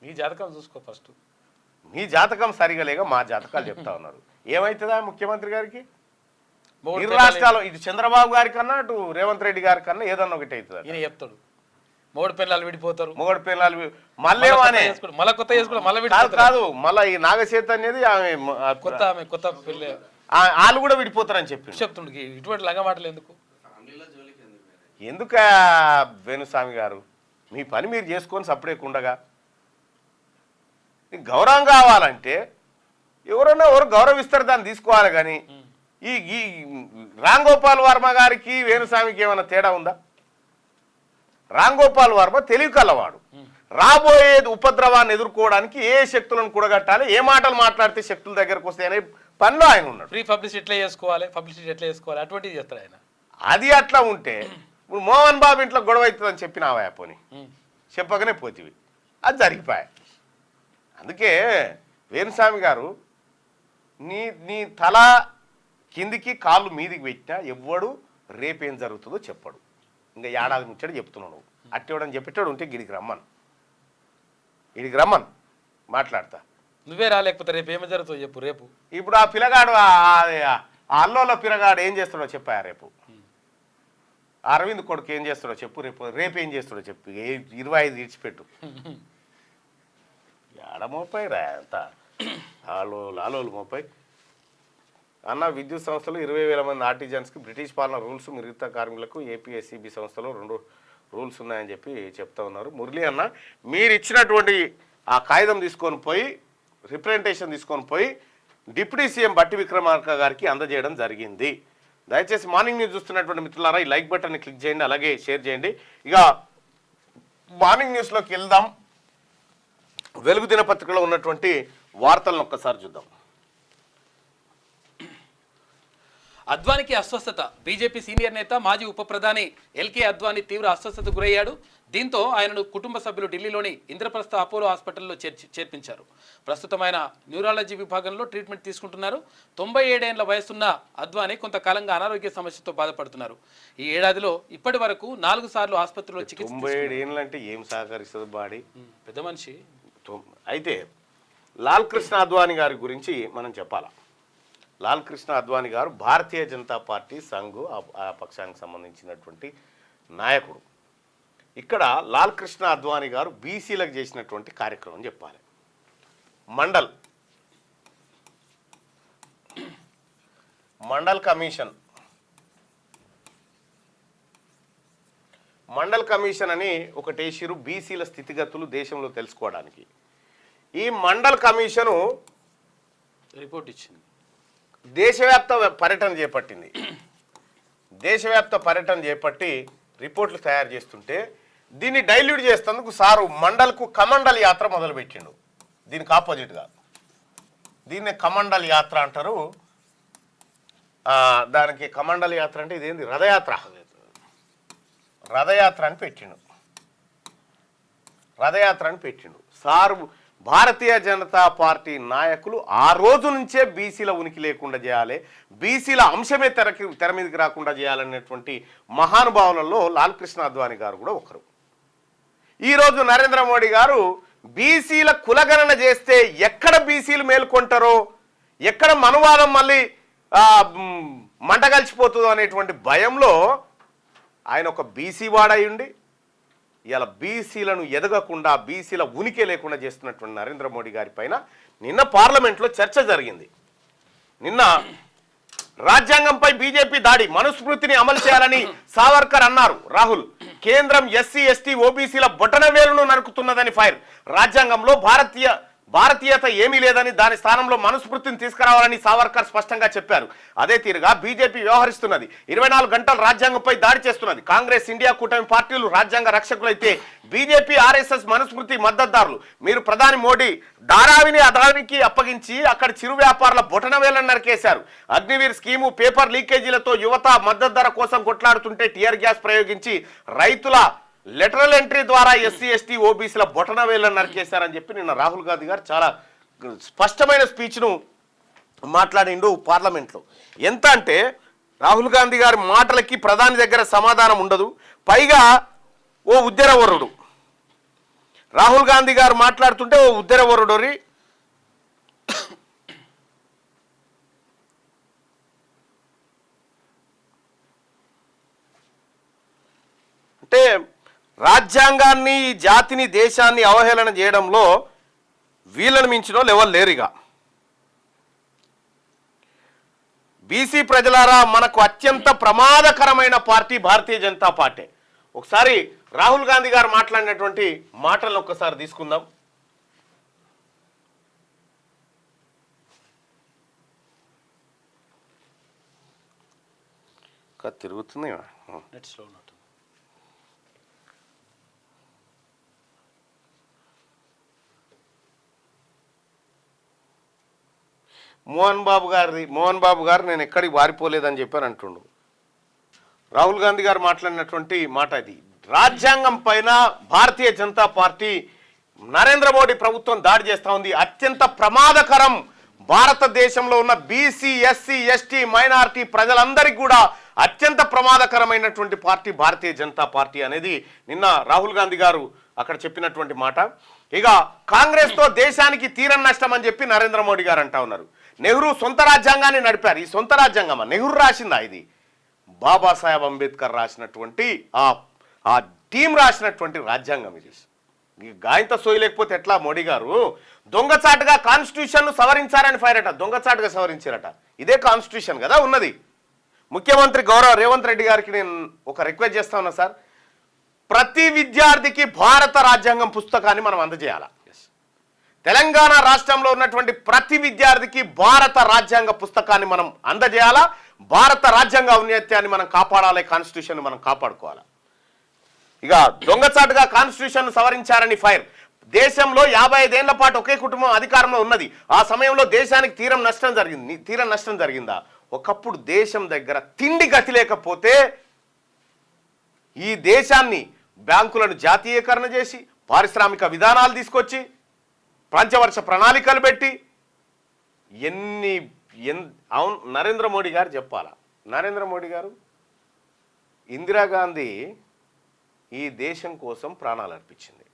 నీ జాతకం చూసుకో ఫస్ట్. మీ జాతకం సరిగా లేక మా జాతకాలు చెప్తా ఉన్నారు. ఏమవుతుందా ముఖ్యమంత్రి గారికి? ఇరు రాష్ట్రాలు ఇటు చంద్రబాబు గారి కన్నా అటు రేవంత్ రెడ్డి గారి కన్నా ఏదన్నా ఒకటి అవుతుంది. ఈయన చెప్తాడు మూడు పిల్లలు విడిపోతారు, మూడు పిల్లలు మళ్ళీ మళ్ళీ కొత్త చేసుకోవడం మళ్ళీ కాదు, మళ్ళీ ఈ నాగచేత అనేది కొత్త పిల్ల వాళ్ళు కూడా విడిపోతారని చెప్తుండు. ఇటువంటి లంగ మాటలు ఎందుకు? ఎందుక వేణుస్వామి గారు మీ పని మీరు చేసుకొని సపరేట్గా గౌరవం కావాలంటే ఎవరన్నా ఎవరు గౌరవిస్తారు దాన్ని తీసుకోవాలి. కానీ ఈ రామ్ గోపాల్ వర్మ గారికి వేణుస్వామికి ఏమైనా తేడా ఉందా? రామ్ గోపాల్ వర్మ తెలివి కలవాడు. రాబోయే ఉపద్రవాన్ని ఎదుర్కోవడానికి ఏ శక్తులను కూడగట్టాలి, ఏ మాటలు మాట్లాడితే శక్తుల దగ్గరకు వస్తాయనే పనిలో ఆయన ఉన్నాడు. ఫ్రీ పబ్లిసిటీ ఎట్లా చేసుకోవాలి, పబ్లిసిటీ ఎట్లా చేసుకోవాలి అటువంటివి చేస్తాడు ఆయన. అది అట్లా ఉంటే ఇప్పుడు మోహన్ బాబు ఇంట్లో గొడవ అవుతుందని చెప్పినావా పోని, చెప్పకనే పోతివి, అది జరిగిపోయా. అందుకే వేణుస్వామి గారు నీ తల కిందికి కాళ్ళు మీదికి పెట్టినా ఎవ్వడు రేపేం జరుగుతుందో చెప్పడు. ఇంకా ఏడాది ముచ్చడు చెప్తున్నావు నువ్వు. అట్టేవాడని చెప్పేటాడు ఉంటే గిడికి రమ్మను మాట్లాడతా. నువ్వే రాలేకపోతే రేపు ఏమి జరుగుతుందో చెప్పు. రేపు ఇప్పుడు ఆ పిల్లగాడు అల్లోల పిల్లగాడు ఏం చేస్తాడో చెప్పాయా రేపు? అరవింద్ కొడుకు ఏం చేస్తాడో చెప్పు. రేపు ఏం చేస్తాడో చెప్పు. 25 ఇడిచిపెట్టు. ఏడమోపై రా అంత లాలోలు మోపై అన్న. విద్యుత్ సంస్థలు 20,000 మంది ఆర్టిజన్స్కి బ్రిటిష్ పాలన రూల్స్, మిగతా కార్మికులకు ఏపీఎస్సీబీ సంస్థలో 2 రూల్స్ ఉన్నాయని చెప్పి చెప్తా ఉన్నారు. మురళి అన్న, మీరు ఇచ్చినటువంటి ఆ కాగితం తీసుకొని పోయి రిప్రజెంటేషన్ తీసుకొని పోయి డిప్యూటీ సీఎం బట్టి విక్రమార్క గారికి అందజేయడం జరిగింది. దయచేసి మార్నింగ్ న్యూస్ చూస్తున్నటువంటి మిత్రులారా ఈ లైక్ బటన్ని క్లిక్ చేయండి, అలాగే షేర్ చేయండి. ఇక మార్నింగ్ న్యూస్లోకి వెళ్దాం. వెలుగు దినపత్రికలో ఉన్నటువంటి వార్తలను ఒక్కసారి చూద్దాం. అద్వానికి అస్వస్థత. బీజేపీ సీనియర్ నేత మాజీ ఉప ప్రధాని ఎల్కే అద్వానీ తీవ్ర అస్వస్థతకు గురయ్యాడు. దీంతో ఆయనను కుటుంబ సభ్యులు ఢిల్లీలోని ఇంద్రప్రస్థ అపోలో హాస్పిటల్లో చేర్పించారు. ప్రస్తుతం ఆయన న్యూరాలజీ విభాగంలో ట్రీట్మెంట్ తీసుకుంటున్నారు. 97 ఏళ్ల వయసున్న అద్వానీ కొంతకాలంగా అనారోగ్య సమస్యతో బాధపడుతున్నారు. ఈ ఏడాదిలో ఇప్పటి వరకు 4 సార్లు ఆసుపత్రిలో చికిత్స. 97 ఏళ్ళు అంటే ఏం సహకరిస్తుంది బాడీ? పెద్ద మనిషి. అయితే లాల్ కృష్ణ అద్వానీ గారి గురించి మనం చెప్పాలా. లాల్ కృష్ణ అద్వానీ గారు భారతీయ జనతా పార్టీ సంఘ్ ఆ పక్షానికి సంబంధించినటువంటి నాయకుడు. ఇక్కడ లాల్ కృష్ణ అద్వానీ గారు బీసీలకు చేసినటువంటి కార్యక్రమం చెప్పాలి. మండల్ కమిషన్ అని ఒకటి వేసిరు బీసీల స్థితిగతులు దేశంలో తెలుసుకోవడానికి. ఈ మండల్ కమిషను రిపోర్ట్ ఇచ్చింది. దేశవ్యాప్త పర్యటన చేపట్టి రిపోర్ట్లు తయారు చేస్తుంటే దీన్ని డైల్యూట్ చేసేందుకు సారు మండల్కు కమండల్ యాత్ర మొదలుపెట్టిండు. దీనికి ఆపోజిట్గా దీన్నే కమండల్ యాత్ర అంటారు. దానికి కమండల్ యాత్ర అంటే ఇదేంది, రథయాత్ర అని పెట్టిండు. రథయాత్ర అని పెట్టిండు సార్. భారతీయ జనతా పార్టీ నాయకులు ఆ రోజు నుంచే బీసీల ఉనికి లేకుండా చేయాలి, బీసీల అంశమే తెర మీదకి రాకుండా చేయాలనేటువంటి మహానుభావులలో లాల్ కృష్ణ అద్వానీ గారు కూడా ఒకరు. ఈరోజు నరేంద్ర మోడీ గారు బీసీల కులగణన చేస్తే ఎక్కడ బీసీలు మేల్కొంటారో, ఎక్కడ మనువాదం మళ్ళీ మంటగలిచిపోతుందో అనేటువంటి భయంలో ఆయన ఒక బీసీ వాడయుండి ఇలా బీసీలను ఎదగకుండా, బీసీల ఉనికి లేకుండా చేస్తున్నటువంటి నరేంద్ర మోడీ గారి పైన నిన్న పార్లమెంట్లో చర్చ జరిగింది. నిన్న రాజ్యాంగంపై బీజేపీ దాడి, మనుస్మృతిని అమలు చేయాలని సావర్కర్ అన్నారు రాహుల్. కేంద్రం ఎస్సీ ఎస్టీ ఓబీసీల బొటనవేలును నరుకుతున్నదని ఫైర్. రాజ్యాంగంలో భారతీయత ఏమీ లేదని, దాని స్థానంలో మనుస్మృతిని తీసుకురావాలని సావర్కర్ స్పష్టంగా చెప్పారు. అదే తీరుగా బీజేపీ వ్యవహరిస్తున్నది. 24 గంటలు రాజ్యాంగంపై దాడి చేస్తున్నది. కాంగ్రెస్, ఇండియా కూటమి పార్టీలు రాజ్యాంగ రక్షకులైతే బీజేపీ, ఆర్ఎస్ఎస్ మనుస్మృతి మద్దతుదారులు. మీరు ప్రధాని మోడీ ధారావిని అదానికి అప్పగించి అక్కడ చిరు వ్యాపారుల బొటనవేలను నరికేశారు. అగ్నివీర్ స్కీము, పేపర్ లీకేజీలతో యువత మద్దతు ధర కోసం కొట్లాడుతుంటే టియర్ గ్యాస్ ప్రయోగించి రైతుల లెటరల్ ఎంట్రీ ద్వారా ఎస్సీ ఎస్టీ ఓబీసీల బొటనవేలను నరికేశారని చెప్పి నిన్న రాహుల్ గాంధీ గారు చాలా స్పష్టమైన స్పీచ్ను మాట్లాడిండు పార్లమెంట్లో. ఎంత అంటే రాహుల్ గాంధీ గారి మాటలకి ప్రధాని దగ్గర సమాధానం ఉండదు. పైగా ఓ ఉద్యరవరుడు రాహుల్ గాంధీ గారు మాట్లాడుతుంటే ఓ ఉద్యరవరుడోరి అంటే రాజ్యాంగాన్ని, జాతిని, దేశాన్ని అవహేళన చేయడంలో వీళ్ళని మించిన వాళ్ళు ఎవరు లేరుగా. బీసీ ప్రజలారా, మనకు అత్యంత ప్రమాదకరమైన పార్టీ భారతీయ జనతా పార్టీ. ఒకసారి రాహుల్ గాంధీ గారు మాట్లాడినటువంటి మాటలను ఒక్కసారి తీసుకుందాం. తిరుగుతుంది. మోహన్ బాబు గారు నేను ఎక్కడికి వారిపోలేదని చెప్పాను అంటుండు. రాహుల్ గాంధీ గారు మాట్లాడినటువంటి మాట ఇది. రాజ్యాంగం పైన భారతీయ జనతా పార్టీ, నరేంద్ర మోడీ ప్రభుత్వం దాడి చేస్తూ ఉంది. అత్యంత ప్రమాదకరం. భారతదేశంలో ఉన్న బీసీ, ఎస్సీ, ఎస్టీ, మైనారిటీ ప్రజలందరికీ కూడా అత్యంత ప్రమాదకరమైనటువంటి పార్టీ భారతీయ జనతా పార్టీ అనేది నిన్న రాహుల్ గాంధీ గారు అక్కడ చెప్పినటువంటి మాట. ఇక కాంగ్రెస్తో దేశానికి తీరని నష్టం అని చెప్పి నరేంద్ర మోడీ గారు అంటా ఉన్నారు. నెహ్రూ సొంత రాజ్యాంగాన్ని నడిపారు. ఈ సొంత రాజ్యాంగమా? నెహ్రూ రాసిందా ఇది? బాబాసాహెబ్ అంబేద్కర్ రాసినటువంటి ఆ టీం రాసినటువంటి రాజ్యాంగం ఇది. గాయంత సోయలేకపోతే ఎట్లా? మోడీ గారు దొంగచాటుగా కాన్స్టిట్యూషన్ను సవరించారని ఫైర్ అట. దొంగచాటుగా సవరించారట. ఇదే కాన్స్టిట్యూషన్ కదా ఉన్నది. ముఖ్యమంత్రి గౌరవ రేవంత్ రెడ్డి గారికి నేను ఒక రిక్వెస్ట్ చేస్తా ఉన్నా సార్, ప్రతి విద్యార్థికి భారత రాజ్యాంగం పుస్తకాన్ని మనం అందజేయాలి. తెలంగాణ రాష్ట్రంలో ఉన్నటువంటి ప్రతి విద్యార్థికి భారత రాజ్యాంగ పుస్తకాన్ని మనం అందజేయాలా. భారత రాజ్యాంగ ఔన్నత్యాన్ని మనం కాపాడాలి, కాన్స్టిట్యూషన్ మనం కాపాడుకోవాలి. ఇక దొంగచాటుగా కాన్స్టిట్యూషన్ సవరించారని ఫైర్. దేశంలో 55 ఏళ్ల పాటు ఒకే కుటుంబం అధికారంలో ఉన్నది. ఆ సమయంలో దేశానికి తీరం నష్టం జరిగిందా? ఒకప్పుడు దేశం దగ్గర తిండి గతి లేకపోతే ఈ దేశాన్ని బ్యాంకులను జాతీయకరణ చేసి, పారిశ్రామిక విధానాలు తీసుకొచ్చి, పంచవర్ష ప్రణాళికలు పెట్టి అవును నరేంద్ర మోడీ గారు చెప్పాలా. నరేంద్ర మోడీ గారు, ఇందిరాగాంధీ ఈ దేశం కోసం ప్రాణాలు అర్పించింది.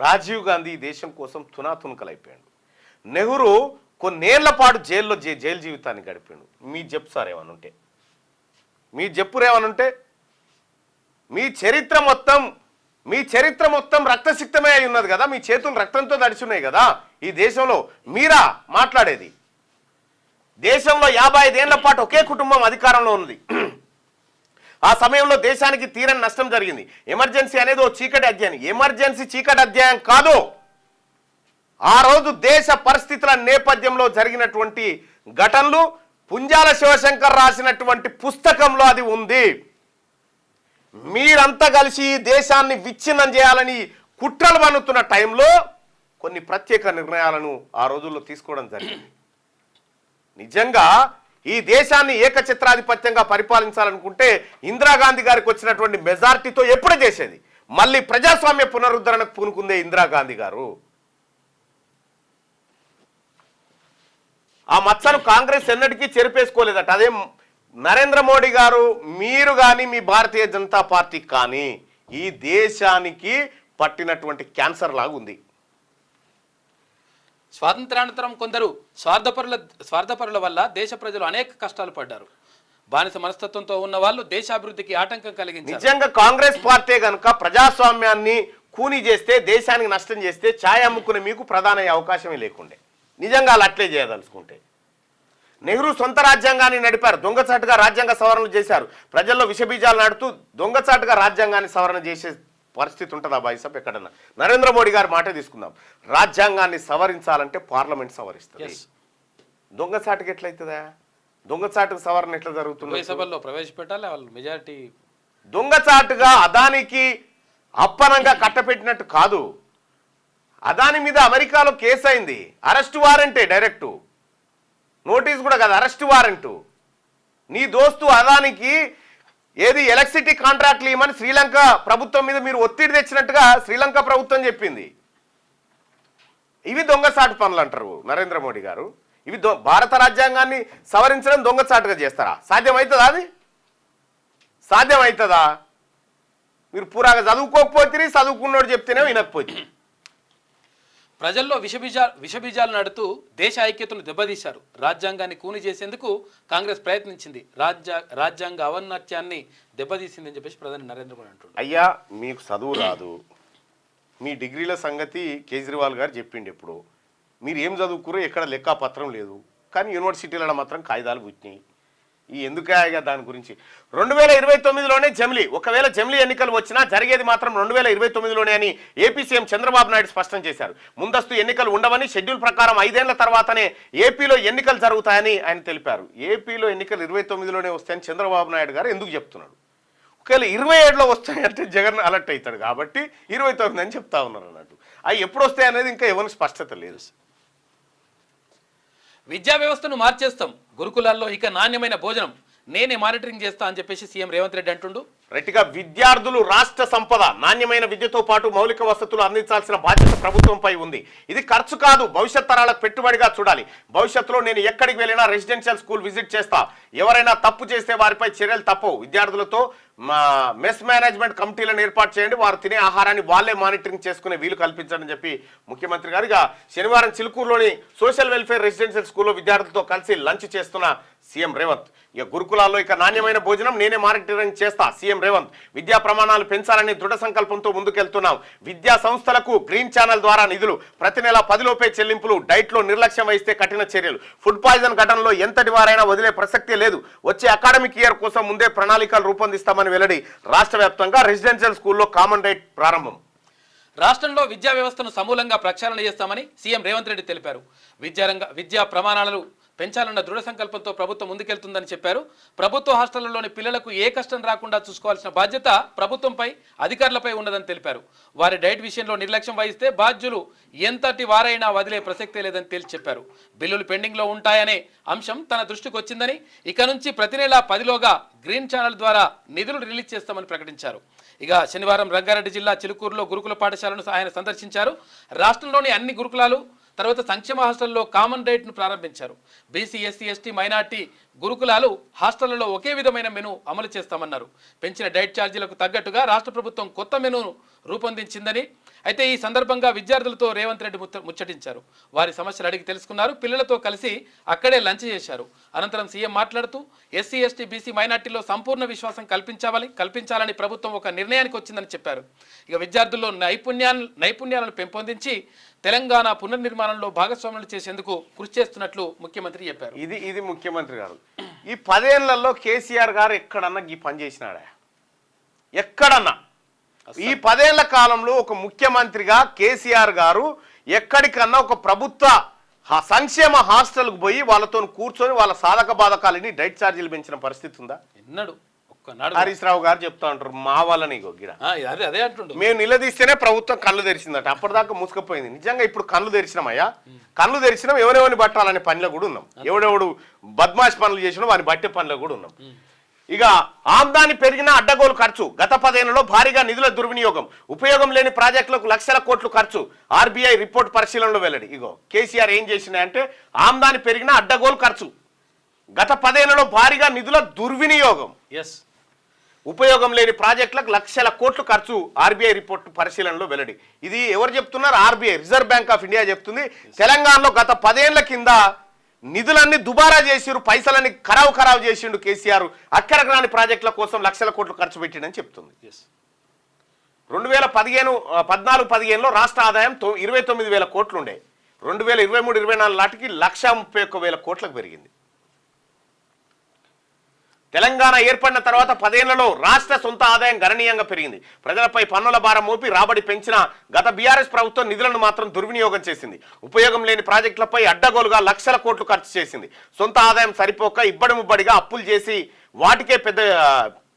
రాజీవ్ గాంధీ ఈ దేశం కోసం తునాతునకలైపోయాడు. నెహ్రూ కొన్నేళ్ల పాటు జైలు జీవితాన్ని గడిపాడు. మీ చెప్పు సార్ ఏమనుంటే, మీ చెప్పురేమనుంటే, మీ చరిత్ర మొత్తం రక్తసిక్తమే అయి ఉన్నది కదా. మీ చేతులు రక్తంతో తడిచున్నాయి కదా. ఈ దేశంలో మీరా మాట్లాడేది? దేశంలో 55 ఏళ్ల పాటు ఒకే కుటుంబం అధికారంలో ఉన్నది. ఆ సమయంలో దేశానికి తీరని నష్టం జరిగింది. ఎమర్జెన్సీ అనేది ఓ చీకటి అధ్యాయం. ఎమర్జెన్సీ చీకటి అధ్యాయం కాదు. ఆ రోజు దేశ పరిస్థితుల నేపథ్యంలో జరిగినటువంటి ఘటనలు పుంజాల శివశంకర్ రాసినటువంటి పుస్తకంలో అది ఉంది. మీరంతా కలిసి దేశాన్ని విచ్ఛిన్నం చేయాలని కుట్రలు పన్నుతున్న టైంలో కొన్ని ప్రత్యేక నిర్ణయాలను ఆ రోజుల్లో తీసుకోవడం జరిగింది. నిజంగా ఈ దేశాన్ని ఏకఛత్రాధిపత్యంగా పరిపాలించాలనుకుంటే ఇందిరాగాంధీ గారికి వచ్చినటువంటి మెజారిటీతో ఎప్పుడు చేసేది. మళ్ళీ ప్రజాస్వామ్య పునరుద్ధరణకు పూనుకుందే ఇందిరాగాంధీ గారు. ఆ మచ్చను కాంగ్రెస్ ఎన్నటికీ చెరిపేసుకోలేదట. అదే నరేంద్ర మోడీ గారు, మీరు కానీ మీ భారతీయ జనతా పార్టీ కానీ ఈ దేశానికి పట్టినటువంటి క్యాన్సర్ లాగా ఉంది. స్వాతంత్రానంతరం కొందరు స్వార్థపరుల వల్ల దేశ ప్రజలు అనేక కష్టాలు పడ్డారు. బానిస మనస్తత్వంతో ఉన్న వాళ్ళు దేశాభివృద్ధికి ఆటంకం కలిగించారు. నిజంగా కాంగ్రెస్ పార్టీ కనుక ప్రజాస్వామ్యాన్ని కూని చేస్తే, దేశానికి నష్టం చేస్తే ఛాయ్ అమ్ముకునే మీకు ప్రధాన అవకాశమే లేకుండే. నిజంగా వాళ్ళు అట్లే చేయదలుచుకుంటే. నెహ్రూ సొంత రాజ్యాంగాన్ని నడిపారు, దొంగచాటుగా రాజ్యాంగ సవరణలు చేశారు. ప్రజల్లో విషబీజాలు నాడుతూ దొంగచాటుగా రాజ్యాంగాన్ని సవరణ చేసే పరిస్థితి ఉంటుందా బాయ్సాబ్ ఎక్కడన్నా? నరేంద్ర మోడీ గారి మాట తీసుకుందాం. రాజ్యాంగాన్ని సవరించాలంటే పార్లమెంట్ సవరిస్తుంది. దొంగచాటుకి ఎట్లయితుందా? దొంగచాటుకు సవరణ ఎట్లా జరుగుతుంది? సభల్లో ప్రవేశపెట్టాలి వాళ్ళు మెజారిటీ. దొంగచాటుగా అదానికి అప్పనంగా కట్టపెట్టినట్టు కాదు. అదాని మీద అమెరికాలో కేసు అయింది, అరెస్ట్ వారెంటే, డైరెక్టు నోటీస్ కూడా కాదు, అరెస్ట్ వారెంటు. నీ దోస్తు అదానికి ఏది ఎలక్ట్రిసిటీ కాంట్రాక్ట్లు ఇవ్వమని శ్రీలంక ప్రభుత్వం మీద మీరు ఒత్తిడి తెచ్చినట్టుగా శ్రీలంక ప్రభుత్వం చెప్పింది. ఇవి దొంగచాటు పనులు అంటారు నరేంద్ర మోడీ గారు. ఇవి భారత రాజ్యాంగాన్ని సవరించడం దొంగచాటుగా చేస్తారా? సాధ్యమవుతుందా? అది సాధ్యమవుతుందా? మీరు పూరాగా చదువుకోకపోతే, చదువుకున్నోడు చెప్తేనే వినకపోతే. ప్రజల్లో విషబీజాలు నడుతూ దేశ ఐక్యతను దెబ్బతీశారు. రాజ్యాంగాన్ని కూని చేసేందుకు కాంగ్రెస్ ప్రయత్నించింది. రాజ్యాంగ ఔన్నత్యాన్ని దెబ్బతీసిందని చెప్పేసి ప్రధాని నరేంద్ర మోడీ అంటున్నారు. అయ్యా, మీకు చదువు రాదు, మీ డిగ్రీల సంగతి కేజ్రీవాల్ గారు చెప్పిండు. ఎప్పుడు మీరు ఏం చదువుకురో ఎక్కడ లెక్కాపత్రం లేదు, కానీ యూనివర్సిటీలలో మాత్రం కాగితాలు పుట్టినాయి. ఈ ఎందుకగా దాని గురించి 2029లోనే జమిలీ, ఒకవేళ జమిలీ ఎన్నికలు వచ్చినా జరిగేది మాత్రం 2029లోనే అని ఏపీ సీఎం చంద్రబాబు నాయుడు స్పష్టం చేశారు. ముందస్తు ఎన్నికలు ఉండవని, షెడ్యూల్ ప్రకారం 5 ఏళ్ల తర్వాతనే ఏపీలో ఎన్నికలు జరుగుతాయని ఆయన తెలిపారు. ఏపీలో ఎన్నికలు 29లోనే వస్తాయని చంద్రబాబు నాయుడు గారు ఎందుకు చెప్తున్నాడు? ఒకవేళ 27లో వస్తాయంటే జగన్ అలర్ట్ అవుతాడు కాబట్టి 29 అని చెప్తా ఉన్నారు అన్నట్టు. అవి ఎప్పుడు వస్తాయనేది ఇంకా ఎవరికి స్పష్టత లేదు. విద్యా వ్యవస్థను మార్చేస్తాం, గురుకులాల్లో ఇక నాణ్యమైన భోజనం నేనే మానిటరింగ్ చేస్తా అని చెప్పేసి సీఎం రేవంత్ రెడ్డి అంటుండు. రైట్గా విద్యార్థులు రాష్ట్ర సంపద, నాణ్యమైన విద్యతో పాటు మౌలిక వసతులు అందించాల్సిన బాధ్యత ప్రభుత్వంపై ఉంది. ఇది ఖర్చు కాదు, భవిష్యత్ తరాలకు పెట్టుబడిగా చూడాలి. భవిష్యత్తులో నేను ఎక్కడికి వెళ్ళినా రెసిడెన్షియల్ స్కూల్ విజిట్ చేస్తా. ఎవరైనా తప్పు చేస్తే వారిపై చర్యలు తప్పవు. విద్యార్థులతో మెస్ మేనేజ్మెంట్ కమిటీలను ఏర్పాటు చేయండి, వారు తినే ఆహారాన్ని వాళ్ళే మానిటరింగ్ చేసుకునే వీలు కల్పించండి చెప్పి ముఖ్యమంత్రి గారిగా శనివారం చిలుకూరులోని సోషల్ వెల్ఫేర్ రెసిడెన్షియల్ స్కూల్లో విద్యార్థులతో కలిసి లంచ్ చేస్తున్న సీఎం రేవంత్. ఇక గురుకులాల్లో ఇక నాణ్యమైన భోజనం నేనే మానిటరింగ్ చేస్తా సీఎం రేవంత్. విద్యా ప్రమాణాలు పెంచాలని దృఢ సంకల్పంతో ముందుకెళ్తున్నాం. విద్యా సంస్థలకు గ్రీన్ ఛానల్ ద్వారా నిధులు, ప్రతి నెల 10 లోపే చెల్లింపులు, డైట్లో నిర్లక్ష్యం వహిస్తే కఠిన చర్యలు. ఫుడ్ పాయిజన్ ఘటనలో ఎంతటి వారైనా వదిలే ప్రసక్తే లేదు. వచ్చే అకాడమిక్ ఇయర్ కోసం ముందే ప్రణాళికలు రూపొందిస్తామని వెల్లడి. రాష్ట్ర వ్యాప్తంగా రెసిడెన్షియల్ స్కూల్లో కామన్ డైట్ ప్రారంభం. రాష్ట్రంలో విద్యా వ్యవస్థను సమూలంగా ప్రక్షాళన చేస్తామని సీఎం రేవంత్ రెడ్డి తెలిపారు. విద్యా ప్రమాణాలను పెంచాలన్న దృఢ సంకల్పంతో ప్రభుత్వం ముందుకెళ్తుందని చెప్పారు. ప్రభుత్వ హాస్టళ్లలోని పిల్లలకు ఏ కష్టం రాకుండా చూసుకోవాల్సిన బాధ్యత ప్రభుత్వంపై, అధికారులపై ఉన్నదని తెలిపారు. వారి డైట్ విషయంలో నిర్లక్ష్యం వహిస్తే బాధ్యులు ఎంతటి వారైనా వదిలే ప్రసక్తే లేదని తేల్చి చెప్పారు. బిల్లులు పెండింగ్లో ఉంటాయనే అంశం తన దృష్టికి వచ్చిందని, ఇక నుంచి ప్రతి నెల 10లోగా గ్రీన్ ఛానల్ ద్వారా నిధులు రిలీజ్ చేస్తామని ప్రకటించారు. ఇక శనివారం రంగారెడ్డి జిల్లా చిలుకూరులో గురుకుల పాఠశాలను ఆయన సందర్శించారు. రాష్ట్రంలోని అన్ని గురుకులాలు, తర్వాత సంక్షేమ హాస్టల్లో కామన్ డైట్ను ప్రారంభించారు. బీసీ, ఎస్సీ, ఎస్టీ, మైనార్టీ గురుకులాలు హాస్టళ్లలో ఒకే విధమైన మెనూ అమలు చేస్తామన్నారు. పెంచిన డైట్ ఛార్జీలకు తగ్గట్టుగా రాష్ట్ర ప్రభుత్వం కొత్త మెనూను రూపొందించిందని, అయితే ఈ సందర్భంగా విద్యార్థులతో రేవంత్ రెడ్డి ముచ్చటించారు. వారి సమస్యలు అడిగి తెలుసుకున్నారు. పిల్లలతో కలిసి అక్కడే లంచ్ చేశారు. అనంతరం సీఎం మాట్లాడుతూ ఎస్సీ, ఎస్టీ, బీసీ, మైనార్టీలో సంపూర్ణ విశ్వాసం కల్పించాలని ప్రభుత్వం ఒక నిర్ణయానికి వచ్చిందని చెప్పారు. ఇక విద్యార్థుల్లో నైపుణ్యాలను పెంపొందించి తెలంగాణ పునర్నిర్మాణంలో భాగస్వాములు చేసేందుకు కృషి చేస్తున్నట్లు ముఖ్యమంత్రి చెప్పారు. ఇది ముఖ్యమంత్రి గారు. ఈ 10 ఏళ్లలో కేసీఆర్ గారు ఎక్కడన్నా ఈ పని చేసినాడా? ఎక్కడన్నా ఈ 10 ఏళ్ల కాలంలో ఒక ముఖ్యమంత్రిగా కేసీఆర్ గారు ఎక్కడికన్నా ఒక ప్రభుత్వ సంక్షేమ హాస్టల్కు పోయి వాళ్ళతో కూర్చొని వాళ్ళ సాధక బాధకాలని డైట్ ఛార్జీలు పెంచిన పరిస్థితి ఉందా? ఎన్నడు కొన్నాడు. హరీష్ రావు గారు చెప్తా ఉంటారు మా వాళ్ళని ఇగో గిడ అదే అదే అంటుండు. మేము నిలదీస్తేనే ప్రభుత్వం కళ్ళు తెరిచిందట, అప్పటిదాకా మూసుకుపోయింది. నిజంగా ఇప్పుడు కళ్ళు తెరిచినామయ్యా, కళ్ళు తెరిచినాం. ఎవరెవరిని పట్టాలనే పనిలో కూడా ఉన్నాం, ఎవడెవడు బద్మాష్ పనులు చేసినా వారిని బట్టే పనిలో కూడా ఉన్నాం. ఇక ఆమ్దాని పెరిగిన అడ్డగోలు ఖర్చు, గత 10 ఏళ్లలో భారీగా నిధుల దుర్వినియోగం, ఉపయోగం లేని ప్రాజెక్టులకు లక్షల కోట్లు ఖర్చు, ఆర్బీఐ రిపోర్ట్ పరిశీలనలో వెల్లడి. ఇగో కేసీఆర్ ఏం చేసినాయంటే ఆమ్దాని పెరిగిన అడ్డగోలు ఖర్చు, గత 10 ఏళ్లలో భారీగా నిధుల దుర్వినియోగం, ఎస్, ఉపయోగం లేని ప్రాజెక్టులకు లక్షల కోట్లు ఖర్చు, ఆర్బీఐ రిపోర్టు పరిశీలనలో వెల్లడి. ఇది ఎవరు చెప్తున్నారు? RBI, reserve bank of India చెప్తుంది. తెలంగాణలో గత 10 ఏళ్ల కింద నిధులన్నీ దుబారా చేసిరు, పైసలన్నీ ఖరావు చేసిండు కేసీఆర్, అక్కరగ్రాని ప్రాజెక్టుల కోసం లక్షల కోట్లు ఖర్చు పెట్టిండని చెప్తుంది. 2014-15లో రాష్ట్ర ఆదాయం 29,000 కోట్లు ఉండే, 2023-24 నాటికి 131,000 కోట్లకు పెరిగింది. తెలంగాణ ఏర్పడిన తర్వాత 10 ఏళ్లలో రాష్ట్ర సొంత ఆదాయం గణనీయంగా పెరిగింది. ప్రజలపై పన్నుల భారం మోపి రాబడి పెంచిన గత బీఆర్ఎస్ ప్రభుత్వం నిధులను మాత్రం దుర్వినియోగం చేసింది. ఉపయోగం లేని ప్రాజెక్టులపై అడ్డగోలుగా లక్షల కోట్లు ఖర్చు చేసింది. సొంత ఆదాయం సరిపోక ఇబ్బడి ముబ్బడిగా అప్పులు చేసి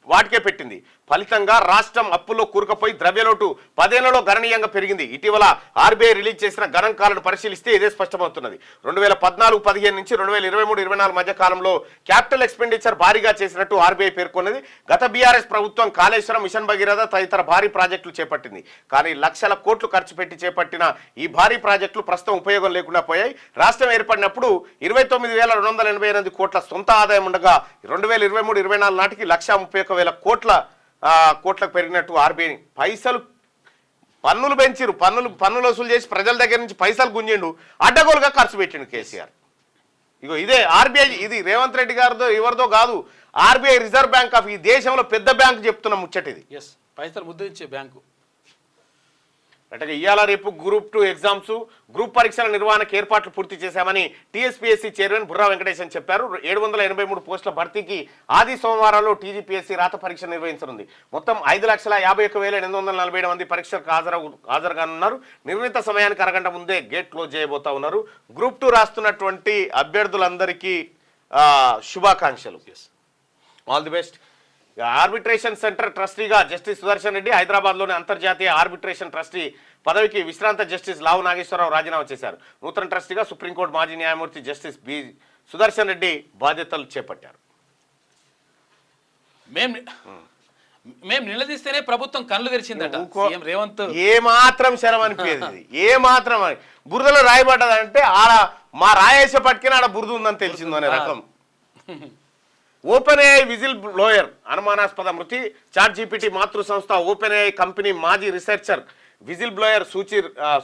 వాటికే పెట్టింది. ఫలితంగా రాష్ట్రం అప్పుల్లో కూరుకుపోయి ద్రవ్యలోటు 10 ఏళ్లలో గణనీయంగా పెరిగింది. ఇటీవల ఆర్బీఐ రిలీజ్ చేసిన గణాంకాలను పరిశీలిస్తే ఇదే స్పష్టమవుతున్నది. 2014-15 నుంచి 2023-24 మధ్య కాలంలో క్యాపిటల్ ఎక్స్పెండిచర్ భారీగా చేసినట్టు ఆర్బీఐ పేర్కొన్నది. గత బీఆర్ఎస్ ప్రభుత్వం కాళేశ్వరం, మిషన్ భగీరథ తదితర భారీ ప్రాజెక్టులు చేపట్టింది. కానీ లక్షల కోట్లు ఖర్చు పెట్టి చేపట్టిన ఈ భారీ ప్రాజెక్టులు ప్రస్తుతం ఉపయోగం లేకుండా పోయాయి. రాష్ట్రం ఏర్పడినప్పుడు 29,288 కోట్ల సొంత ఆదాయం ఉండగా 2023-24 నాటికి 131,000 కోట్లకు పెరిగినట్టు ఆర్బీఐ. పన్నులు పెంచిరు, పన్నులు వసూలు చేసి ప్రజల దగ్గర నుంచి పైసలు గుంజిండు, అడ్డగోలుగా ఖర్చు పెట్టిండు కేసీఆర్. ఇగో ఇదే ఆర్బీఐ, ఇది రేవంత్ రెడ్డి గారితో ఎవరితో కాదు, ఆర్బీఐ రిజర్వ్ బ్యాంక్ ఆఫ్ ఈ దేశంలో పెద్ద బ్యాంకు చెప్తున్న ముచ్చటిది. ఎస్, పైసలు ముద్రించే బ్యాంకు. అంటే ఇవాళ రేపు గ్రూప్ 2 ఎగ్జామ్స్, గ్రూప్ పరీక్షల నిర్వహణకు ఏర్పాట్లు పూర్తి చేశామని టీఎస్పీఎస్సీ చైర్మన్ బుర్రా వెంకటేశన్ చెప్పారు. 783 పోస్టుల భర్తీకి ఆది సోమవారంలో టీజీపీఎస్సీ రాత పరీక్ష నిర్వహించనుంది. మొత్తం 5,51,847 మంది పరీక్షలకు హాజరుగానున్నారు. నిర్ణీత సమయానికి అరగంట ముందే గేట్ క్లోజ్ చేయబోతా ఉన్నారు. గ్రూప్ 2 రాస్తున్నటువంటి అభ్యర్థులందరికీ శుభాకాంక్షలు. All the best. Arbitration centre ట్రస్టీగా జస్టిస్ సుదర్శన్ రెడ్డి, హైదరాబాద్లోని అంతర్జాతీయ ఆర్బిట్రేషన్ ట్రస్టీ పదవికి విశ్రాంత జస్టిస్ లావు నాగేశ్వరరావు రాజీనామా చేశారు. నూతన ట్రస్టీగా సుప్రీంకోర్టు మాజీ న్యాయమూర్తి జస్టిస్ బి సుదర్శన్ రెడ్డి బాధ్యతలు చేపట్టారు. మేము నిలదీస్తేనే ప్రభుత్వం కళ్ళు తెరిచిందట. రేవంత్ ఏ మాత్రం శరం అనిపించేది, ఏ మాత్రం బురదలో రాయబడ్డదంటే ఆడ మా రాయేసే పట్టుకుని ఆడ బురద ఉందని తెలిసిందో అనే రకం. ఓపెన్ ఏఐ విజిల్ బ్లోయర్ అనుమానాస్పద మృతి. చాట్ జీపీటీ మాతృ సంస్థ ఓపెన్ ఏఐ కంపెనీ మాజీ researcher whistle blower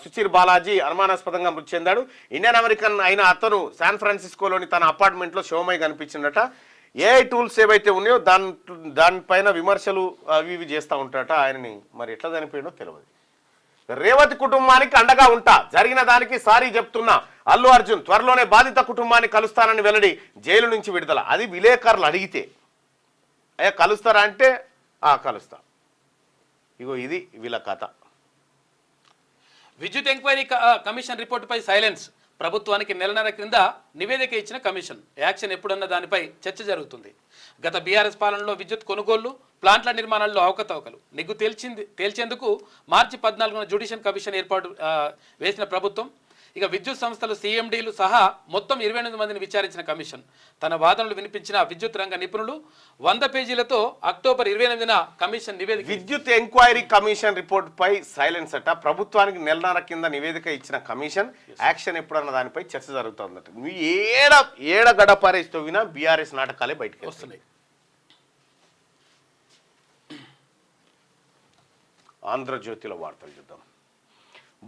Sucheer Balaji అనుమానాస్పదంగా మృతి చెందాడు. ఇండియన్ అమెరికన్ అయిన అతను శాన్ ఫ్రాన్సిస్కోలోని తన అపార్ట్మెంట్లో శివమై కనిపించిందట. ఏఐ టూల్స్ ఏవైతే ఉన్నాయో దానిపైన విమర్శలు అవి ఇవి చేస్తూ ఉంటాడట. ఆయనని మరి ఎట్లా చనిపోయాడో తెలియదు. రేవతి కుటుంబానికి అండగా ఉంటా, జరిగిన దానికి సారీ చెప్తున్నా అల్లు అర్జున్, త్వరలోనే బాధిత కుటుంబాన్ని కలుస్తానని వెల్లడి. జైలు నుంచి విడుదల. అది విలేకరులు అడిగితే అయ్యా కలుస్తారా అంటే కలుస్తా. ఇగో ఇది వీళ్ళ కథ. విద్యుత్ ఎంక్వైరీ కమిషన్ రిపోర్టుపై సైలెన్స్. ప్రభుత్వానికి నెలన్నర క్రింద నివేదిక ఇచ్చిన కమిషన్ యాక్షన్ ఎప్పుడన్న దానిపై చర్చ జరుగుతుంది. గత బీఆర్ఎస్ పాలనలో విద్యుత్ కొనుగోళ్లు, ప్లాంట్ల నిర్మాణాల్లో అవకతవకలు నిగ్గు తేల్చేందుకు మార్చి 14న జ్యుడిషియల్ కమిషన్ ఏర్పాటు వేసిన ప్రభుత్వం ఇక విద్యుత్ సంస్థలు సీఎండీలు సహా మొత్తం 28 మందిని విచారించిన కమిషన్ తన వాదనలు వినిపించిన విద్యుత్ రంగ నిపుణులు 100 పేజీలతో అక్టోబర్ 28న కమిషన్ నివేదిక. విద్యుత్ ఎంక్వైరీ కమిషన్ రిపోర్ట్ పై సైలెన్స్ అట. ప్రభుత్వానికి నెలన్నర కింద నివేదిక ఇచ్చిన కమిషన్ యాక్షన్ ఎప్పుడన్న దానిపై చర్చ జరుగుతుందట. నువ్వు ఏడ గడపారేస్తూ వినా బీఆర్ఎస్ నాటకాలే బయటకు వస్తున్నాయి. ఆంధ్రజ్యోతిలో వార్తలు చూద్దాం.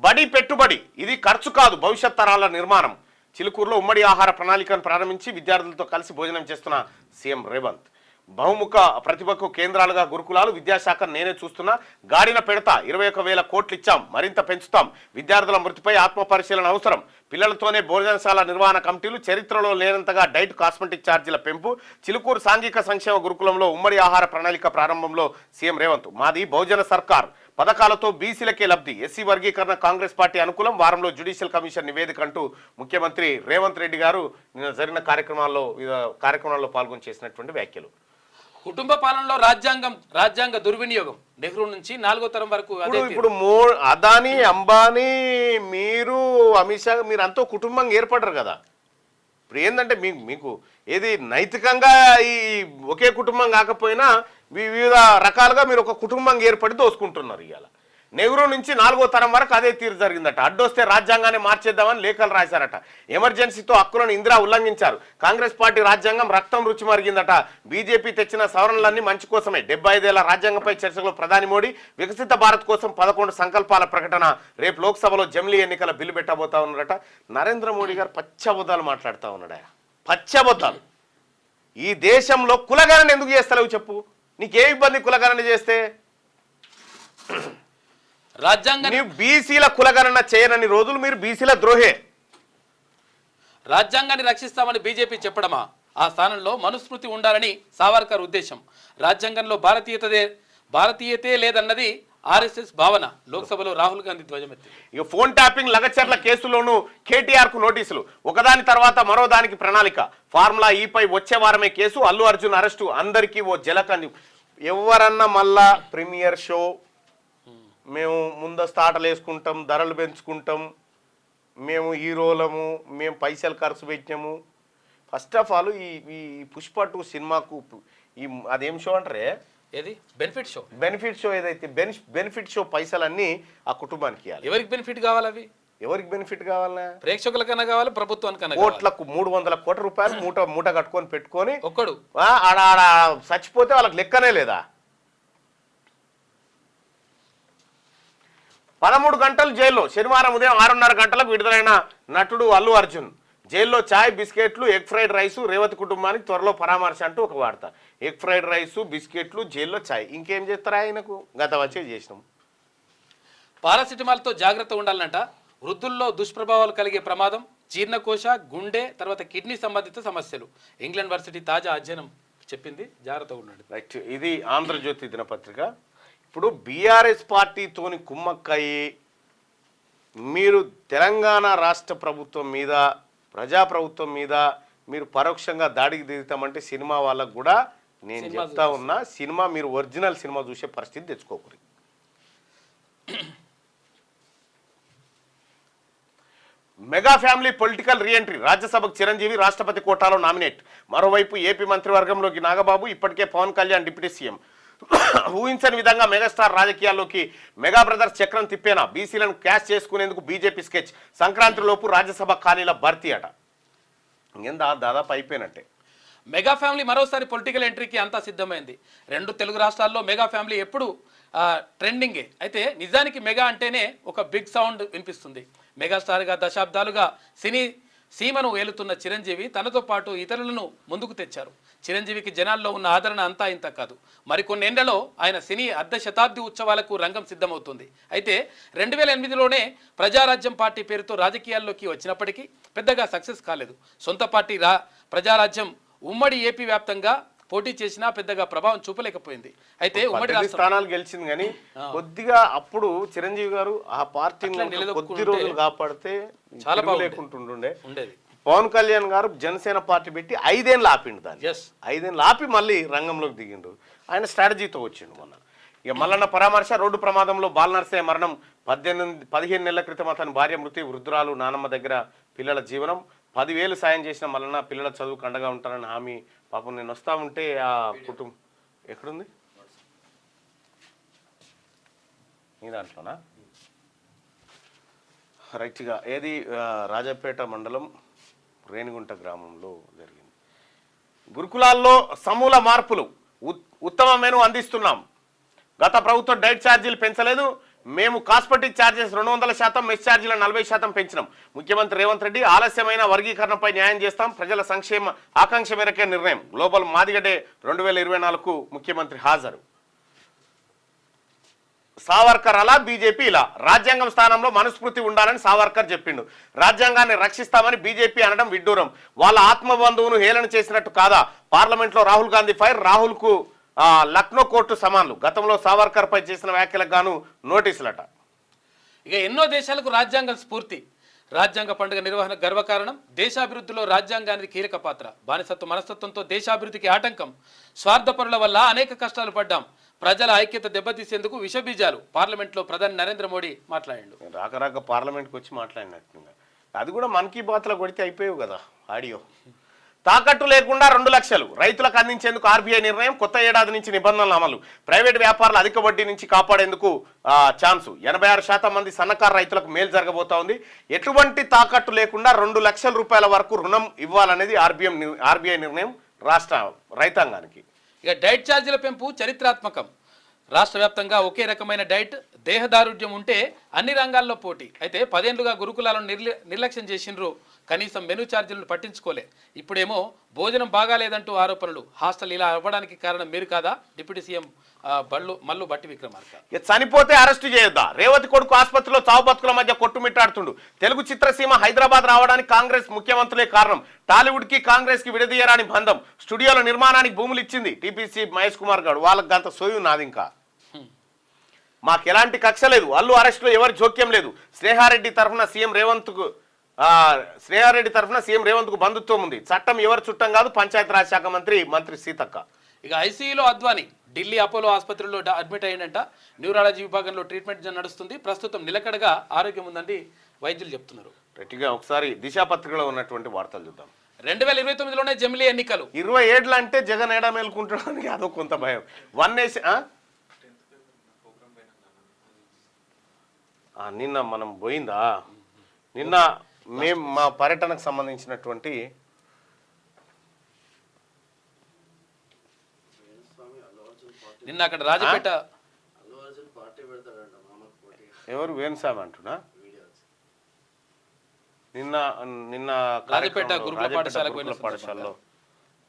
బడి పెట్టుబడి, ఇది ఖర్చు కాదు, భవిష్యత్ తరాల నిర్మాణం. చిలుకూరులో ఉమ్మడి ఆహార ప్రణాళికను ప్రారంభించి విద్యార్థులతో కలిసి భోజనం చేస్తున్న సీఎం రేవంత్. బహుముఖ ప్రతిభకు కేంద్రాలుగా గురుకులాలు, విద్యాశాఖ నేనే చూస్తున్నా, గాడిన పెడతా, 21,000 కోట్లు ఇచ్చాం, మరింత పెంచుతాం. విద్యార్థుల మృతిపై ఆత్మ పరిశీలన అవసరం. పిల్లలతోనే భోజనశాల నిర్వహణ కమిటీలు, చరిత్రలో లేనంతగా డైట్ కాస్మెటిక్ ఛార్జీల పెంపు. చిలుకూరు సాంఘిక సంక్షేమ గురుకులంలో ఉమ్మడి ఆహార ప్రణాళిక ప్రారంభంలో సీఎం రేవంత్, మాది బహుజన సర్కార్, పథకాలతో బీసీలకే లబ్ధి, ఎస్సీ వర్గీకరణ కాంగ్రెస్ పార్టీ అనుకూలం, వారంలో జ్యుడిషియల్ కమిషన్ నివేదిక అంటూ ముఖ్యమంత్రి రేవంత్ రెడ్డి గారు నిన్న జరిగిన కార్యక్రమాల్లో పాల్గొని చేసినటువంటి వ్యాఖ్యలు. కుటుంబ పాలనలో రాజ్యాంగ దుర్వినియోగం నెహ్రూ నుంచి 4వ తరం వరకు అదే తీరు. ఇప్పుడు అదానీ అంబానీ మీరు అమిత్ షా మీరు అంతా కుటుంబంగా ఏర్పడరు కదా. ఇప్పుడు ఏంటంటే మీకు ఏది నైతికంగా ఈ ఒకే కుటుంబం కాకపోయినా వివిధ రకాలుగా మీరు ఒక కుటుంబంగా ఏర్పడి దోసుకుంటున్నారు. ఇవాళ నెహ్రూ నుంచి 4వ తరం వరకు అదే తీరు జరిగిందట. అడ్డొస్తే రాజ్యాంగాన్ని మార్చేద్దామని లేఖలు రాశారట. ఎమర్జెన్సీతో హక్కులను ఇందిరా ఉల్లంఘించారు. కాంగ్రెస్ పార్టీ రాజ్యాంగం రక్తం రుచి మరిగిందట. బీజేపీ తెచ్చిన సవరణలన్నీ మంచి కోసమే. 75 ఏళ్ల రాజ్యాంగంపై చర్చలో ప్రధాని మోడీ వికసిత భారత్ కోసం 11 సంకల్పాల ప్రకటన. రేపు లోక్సభలో జమిలీ ఎన్నికల బిల్లు పెట్టబోతా ఉన్నారట. నరేంద్ర మోడీ గారు పచ్చబద్దాలు మాట్లాడుతూ ఉన్నాడు. పచ్చబద్దాలు. ఈ దేశంలో కులగణన ఎందుకు చేస్తలేవు చెప్పు? నీకే ఇబ్బంది కులగణన చేస్తే? రాజ్యాంగం నీవు బీసీల కులగణన చేయనని రోజులు మీరు బీసీల ద్రోహే. రాజ్యాంగాన్ని రక్షిస్తామని బీజేపీ చెప్పడమా? ఆ స్థానంలో మనుస్మృతి ఉండాలని సావర్కర్ ఉద్దేశం. రాజ్యాంగంలో భారతీయతే లేదన్నది ఆర్ఎస్ఎస్ భావన. లోక్సభలో రాహుల్ గాంధీ ధ్వజమెత్తి. ఇక ఫోన్ ట్యాపింగ్ లగచర్ల కేసులోనూ కేటీఆర్ కు నోటీసులు. ఒకదాని తర్వాత మరో దానికి ప్రణాళిక. ఫార్ములా ఈపై వచ్చే వారమే కేసు. అల్లు అర్జున్ అరెస్టు అందరికీ ఓ జలకంది. ఎవరన్నా మళ్ళా ప్రీమియర్ షో, మేము ముందస్తు ఆటలు వేసుకుంటాం, ధరలు పెంచుకుంటాం, మేము హీరోలము, మేము పైసలు ఖర్చు పెట్టినాము. ఫస్ట్ ఆఫ్ ఆల్ ఈ పుష్ప 2 సినిమాకు ఈ అదేం షో అంటారే, ఏది బెనిఫిట్ షో ఏదైతే బెనిఫిట్ షో పైసలన్నీ ఆ కుటుంబానికి ఇవ్వాలి. ఎవరికి బెనిఫిట్ కావాలి? అవి ఎవరికి బెనిఫిట్ కావాలా? ప్రేక్షకులకన్నా కావాలి, ప్రభుత్వానికన్నా. కోట్లకు 300 కోట్ల రూపాయలు మూట కట్టుకొని పెట్టుకొని ఒక్కడు ఆడ చచ్చిపోతే వాళ్ళకి లెక్కనే లేదా? 13 గంటలు జైల్లో. శనివారం ఉదయం 6:30 గంటలకు విడుదలైన నటుడు అల్లు అర్జున్. జైల్లో చాయ్, బిస్కెట్లు, ఎగ్ ఫ్రైడ్ రైసు. రేవతి కుటుంబానికి త్వరలో పరామర్శ అంటూ ఒక వార్త. ఎగ్ ఫ్రైడ్ రైసు, బిస్కెట్లు, జైల్లో చాయ్. ఇంకేం చేస్తారా ఆయనకు? గత వచ్చే చేసినాం. పారాసిటమాల్తో జాగ్రత్త ఉండాలంట. వృద్ధుల్లో దుష్ప్రభావాలు కలిగే ప్రమాదం. జీర్ణకోశ, గుండె, తర్వాత కిడ్నీ సంబంధిత సమస్యలు. ఇంగ్లాండ్ వర్సిటీ తాజా అధ్యయనం చెప్పింది. జాగ్రత్తగా ఉండండి. రైట్. ఇది ఆంధ్రజ్యోతి దినపత్రిక. ఇప్పుడు బీఆర్ఎస్ పార్టీతోని కుమ్మక్కయ్యి మీరు తెలంగాణ రాష్ట్ర ప్రభుత్వం మీద, ప్రజాప్రభుత్వం మీద మీరు పరోక్షంగా దాడికి దిగుతామంటే సినిమా వాళ్ళకు కూడా నేను చెప్తా ఉన్నా, సినిమా మీరు ఒరిజినల్ సినిమా చూసే పరిస్థితి తెచ్చుకోకూడదు. Mega family political reentry. రాజ్యసభకు చిరంజీవి, రాష్ట్రపతి కోటాలో నామినేట్. మరోవైపు ఏపీ మంత్రివర్గంలోకి నాగబాబు. ఇప్పటికే పవన్ కళ్యాణ్ డిప్యూటీ సీఎం. ఊహించని విధంగా మెగాస్టార్ రాజకీయాల్లోకి. మెగా బ్రదర్స్ చక్రం తిప్పేనా? బీసీలను క్యాష్ చేసుకునేందుకు బీజేపీ స్కెచ్. సంక్రాంతిలోపు రాజ్యసభ ఖాళీల భర్తీ అట. ఇంకేందా దాదాపు అయిపోయినట్టే. మెగా ఫ్యామిలీ మరోసారి పొలిటికల్ ఎంట్రీకి అంతా సిద్ధమైంది. 2 తెలుగు రాష్ట్రాల్లో మెగా ఫ్యామిలీ ఎప్పుడు ట్రెండింగే. అయితే నిజానికి మెగా అంటేనే ఒక బిగ్ సౌండ్ వినిపిస్తుంది. మెగాస్టార్గా దశాబ్దాలుగా సినీ సీమను ఏలుతున్న చిరంజీవి తనతో పాటు ఇతరులను ముందుకు తెచ్చారు. చిరంజీవికి జనాల్లో ఉన్న ఆదరణ అంతా ఇంత కాదు. మరికొన్నేళ్లలో ఆయన సినీ అర్ధ శతాబ్ది ఉత్సవాలకు రంగం సిద్ధమవుతుంది. అయితే 2008లోనే ప్రజారాజ్యం పార్టీ పేరుతో రాజకీయాల్లోకి వచ్చినప్పటికీ పెద్దగా సక్సెస్ కాలేదు. సొంత పార్టీ ప్రజారాజ్యం ఉమ్మడి ఏపీ వ్యాప్తంగా పోటీ చేసినా పెద్దగా ప్రభావం చూపలేకపోయింది. అయితే ఉమ్మడి స్థానాలు గెలిచింది కానీ కొద్దిగా అప్పుడు చిరంజీవి గారు ఆ పార్టీని కొద్ది రోజులు కాపాడితే చాలా లేకుంటుండే ఉండేది. పవన్ కళ్యాణ్ గారు జనసేన పార్టీ పెట్టి 5 ఏళ్ళు ఆపిండు దాన్ని. 5 ఏళ్ళు ఆపి మళ్ళీ రంగంలోకి దిగిండు. ఆయన స్ట్రాటజీతో వచ్చిండు మొన్న. ఇక మల్లన్న పరామర్శ. రోడ్డు ప్రమాదంలో బాలనర్సయ్య మరణం. 15 నెలల క్రితం అతని భార్య మృతి. వృద్ధురాలు నానమ్మ దగ్గర పిల్లల జీవనం. 10,000 సాయం చేసిన మల్లన్న పిల్లల చదువుకు అండగా ఉంటారని హామీ. పాపం నేను వస్తా ఉంటే ఆ కుటుంబం ఎక్కడుంది నీ దాంట్లోనా? రైట్గా ఏది రాజపేట మండలం రేణిగుంట గ్రామంలో జరిగింది. గురుకులాల్లో సమూల మార్పులు. ఉత్తమ మెను అందిస్తున్నాం. గత ప్రభుత్వం డైట్ ఛార్జీలు పెంచలేదు. మేము కాస్మెటిక్ ఛార్జెస్ 200%, మెస్ ఛార్జీలను 40% పెంచినాం. ముఖ్యమంత్రి రేవంత్ రెడ్డి ఆలస్యమైన వర్గీకరణపై న్యాయం చేస్తాం. ప్రజల సంక్షేమ ఆకాంక్ష మేరకే నిర్ణయం. గ్లోబల్ మాదిగడే 2024కు ముఖ్యమంత్రి హాజరు. సావర్కర్ అలా, బీజేపీ ఇలా. రాజ్యాంగం స్థానంలో మనుస్మృతి ఉండాలని సావర్కర్ చెప్పిండు. రాజ్యాంగాన్ని రక్షిస్తామని బీజేపీ అనడం విడ్డూరం. వాళ్ళ ఆత్మబంధువును హేళన చేసినట్టు కాదా? పార్లమెంట్లో రాహుల్ గాంధీ ఫైర్. రాహుల్కు లక్నో కోర్టు సమాన్లు. గతంలో సావర్కర్ పై చేసిన వ్యాఖ్యలకు గాను నోటీసులట. ఇక ఎన్నో దేశాలకు రాజ్యాంగం స్ఫూర్తి. రాజ్యాంగ పండుగ నిర్వహణ గర్వకారణం, దేశాభివృద్ధిలో రాజ్యాంగానికి కీలక పాత్ర, బానిసత్వ మనస్తత్వంతో దేశాభివృద్ధికి ఆటంకం, స్వార్థపరుల వల్ల అనేక కష్టాలు పడ్డాం, ప్రజల ఐక్యత దెబ్బతీసేందుకు విషబీజాలు. పార్లమెంట్లో ప్రధాని నరేంద్ర మోడీ మాట్లాడాడు. రాక పార్లమెంట్కి వచ్చి మాట్లాడినట్టుగా అది కూడా మన్ కీ బాత్లో కొడితే అయిపోయావు కదా ఆడియో. తాకట్టు లేకుండా 2 లక్షలు రైతులకు అందించేందుకు ఆర్బీఐ నిర్ణయం, కొత్త ఏడాది నుంచి నిబంధనల అమలు, ప్రైవేట్ వ్యాపారులు అధిక వడ్డీ నుంచి కాపాడేందుకు ఛాన్సు, 86% మంది సన్నకారు రైతులకు మేలు జరగబోతా ఉంది. ఎటువంటి తాకట్టు లేకుండా 2 లక్షల రూపాయల వరకు రుణం ఇవ్వాలనేది ఆర్బీఐ నిర్ణయం రాష్ట్ర రైతాంగానికి. ఇక డైట్ ఛార్జీల పెంపు చరిత్రాత్మకం. రాష్ట్ర వ్యాప్తంగా ఒకే రకమైన డైట్, దేహదారుఢ్యం ఉంటే అన్ని రంగాల్లో పోటీ. అయితే 10 ఏళ్లుగా గురుకులాలను నిర్లక్ష్యం చేసిండ్రు, కనీసం మెనూ ఛార్జీలను పట్టించుకోలే. ఇప్పుడేమో భోజనం బాగాలేదంటూ ఆరోపణలు. హాస్టల్ ఇలా అవ్వడానికి కారణం మీరు కాదా? డిప్యూటీ సీఎం మల్లు బట్టి విక్రమార్క. చనిపోతే అరెస్టు చేయొద్దా? రేవతి కొడుకు ఆసుపత్రిలో చావు బతుకుల మధ్య కొట్టుమిట్టాడుతుండు. తెలుగు చిత్రసీమ హైదరాబాద్ రావడానికి కాంగ్రెస్ ముఖ్యమంత్రులే కారణం. టాలీవుడ్ కి కాంగ్రెస్ కి విడదీయరాని బంధం. స్టూడియోల నిర్మాణానికి భూములు ఇచ్చింది టీపీసీ మహేష్ కుమార్ గారు. వాళ్ళకి గంత సోయి నాది. ఇంకా మాకు ఎలాంటి కక్ష లేదు. అల్లు అరెస్టులో ఎవరి జోక్యం లేదు. శ్రేహారెడ్డి తరఫున సీఎం రేవంత్ కు బంధుత్వం ఉంది. చట్టం ఎవరి చుట్టం కాదు. పంచాయతీరాజ్ శాఖ మంత్రి సీతక్క. ఇక ఐసీయూలో అద్వానీ ఢిల్లీ అపోలో ఆసుపత్రిలో అడ్మిట్ అయ్యిందంట. న్యూరాలజీ విభాగంలో ట్రీట్మెంట్ నడుస్తుంది. ప్రస్తుతం నిలకడగా ఆరోగ్యం ఉందని వైద్యులు చెప్తున్నారు. గట్టిగా ఒకసారి దిశ పత్రికలో ఉన్నటువంటి వార్తలు చూద్దాం. 2029లోనే జమిలీ ఎన్నికలు. 27 అంటే జగన్ ఏడా మేలుకుంటాడని అదో కొంత భయం. నిన్న మనం పోయిందా? నిన్న మేము మా పర్యటనకు సంబంధించినటువంటి నిన్న అక్కడ రాజపేట ఎవరు వేణుస్వామి అంటున్నా నిన్న రాజపేట గురుకుల పాఠశాలలో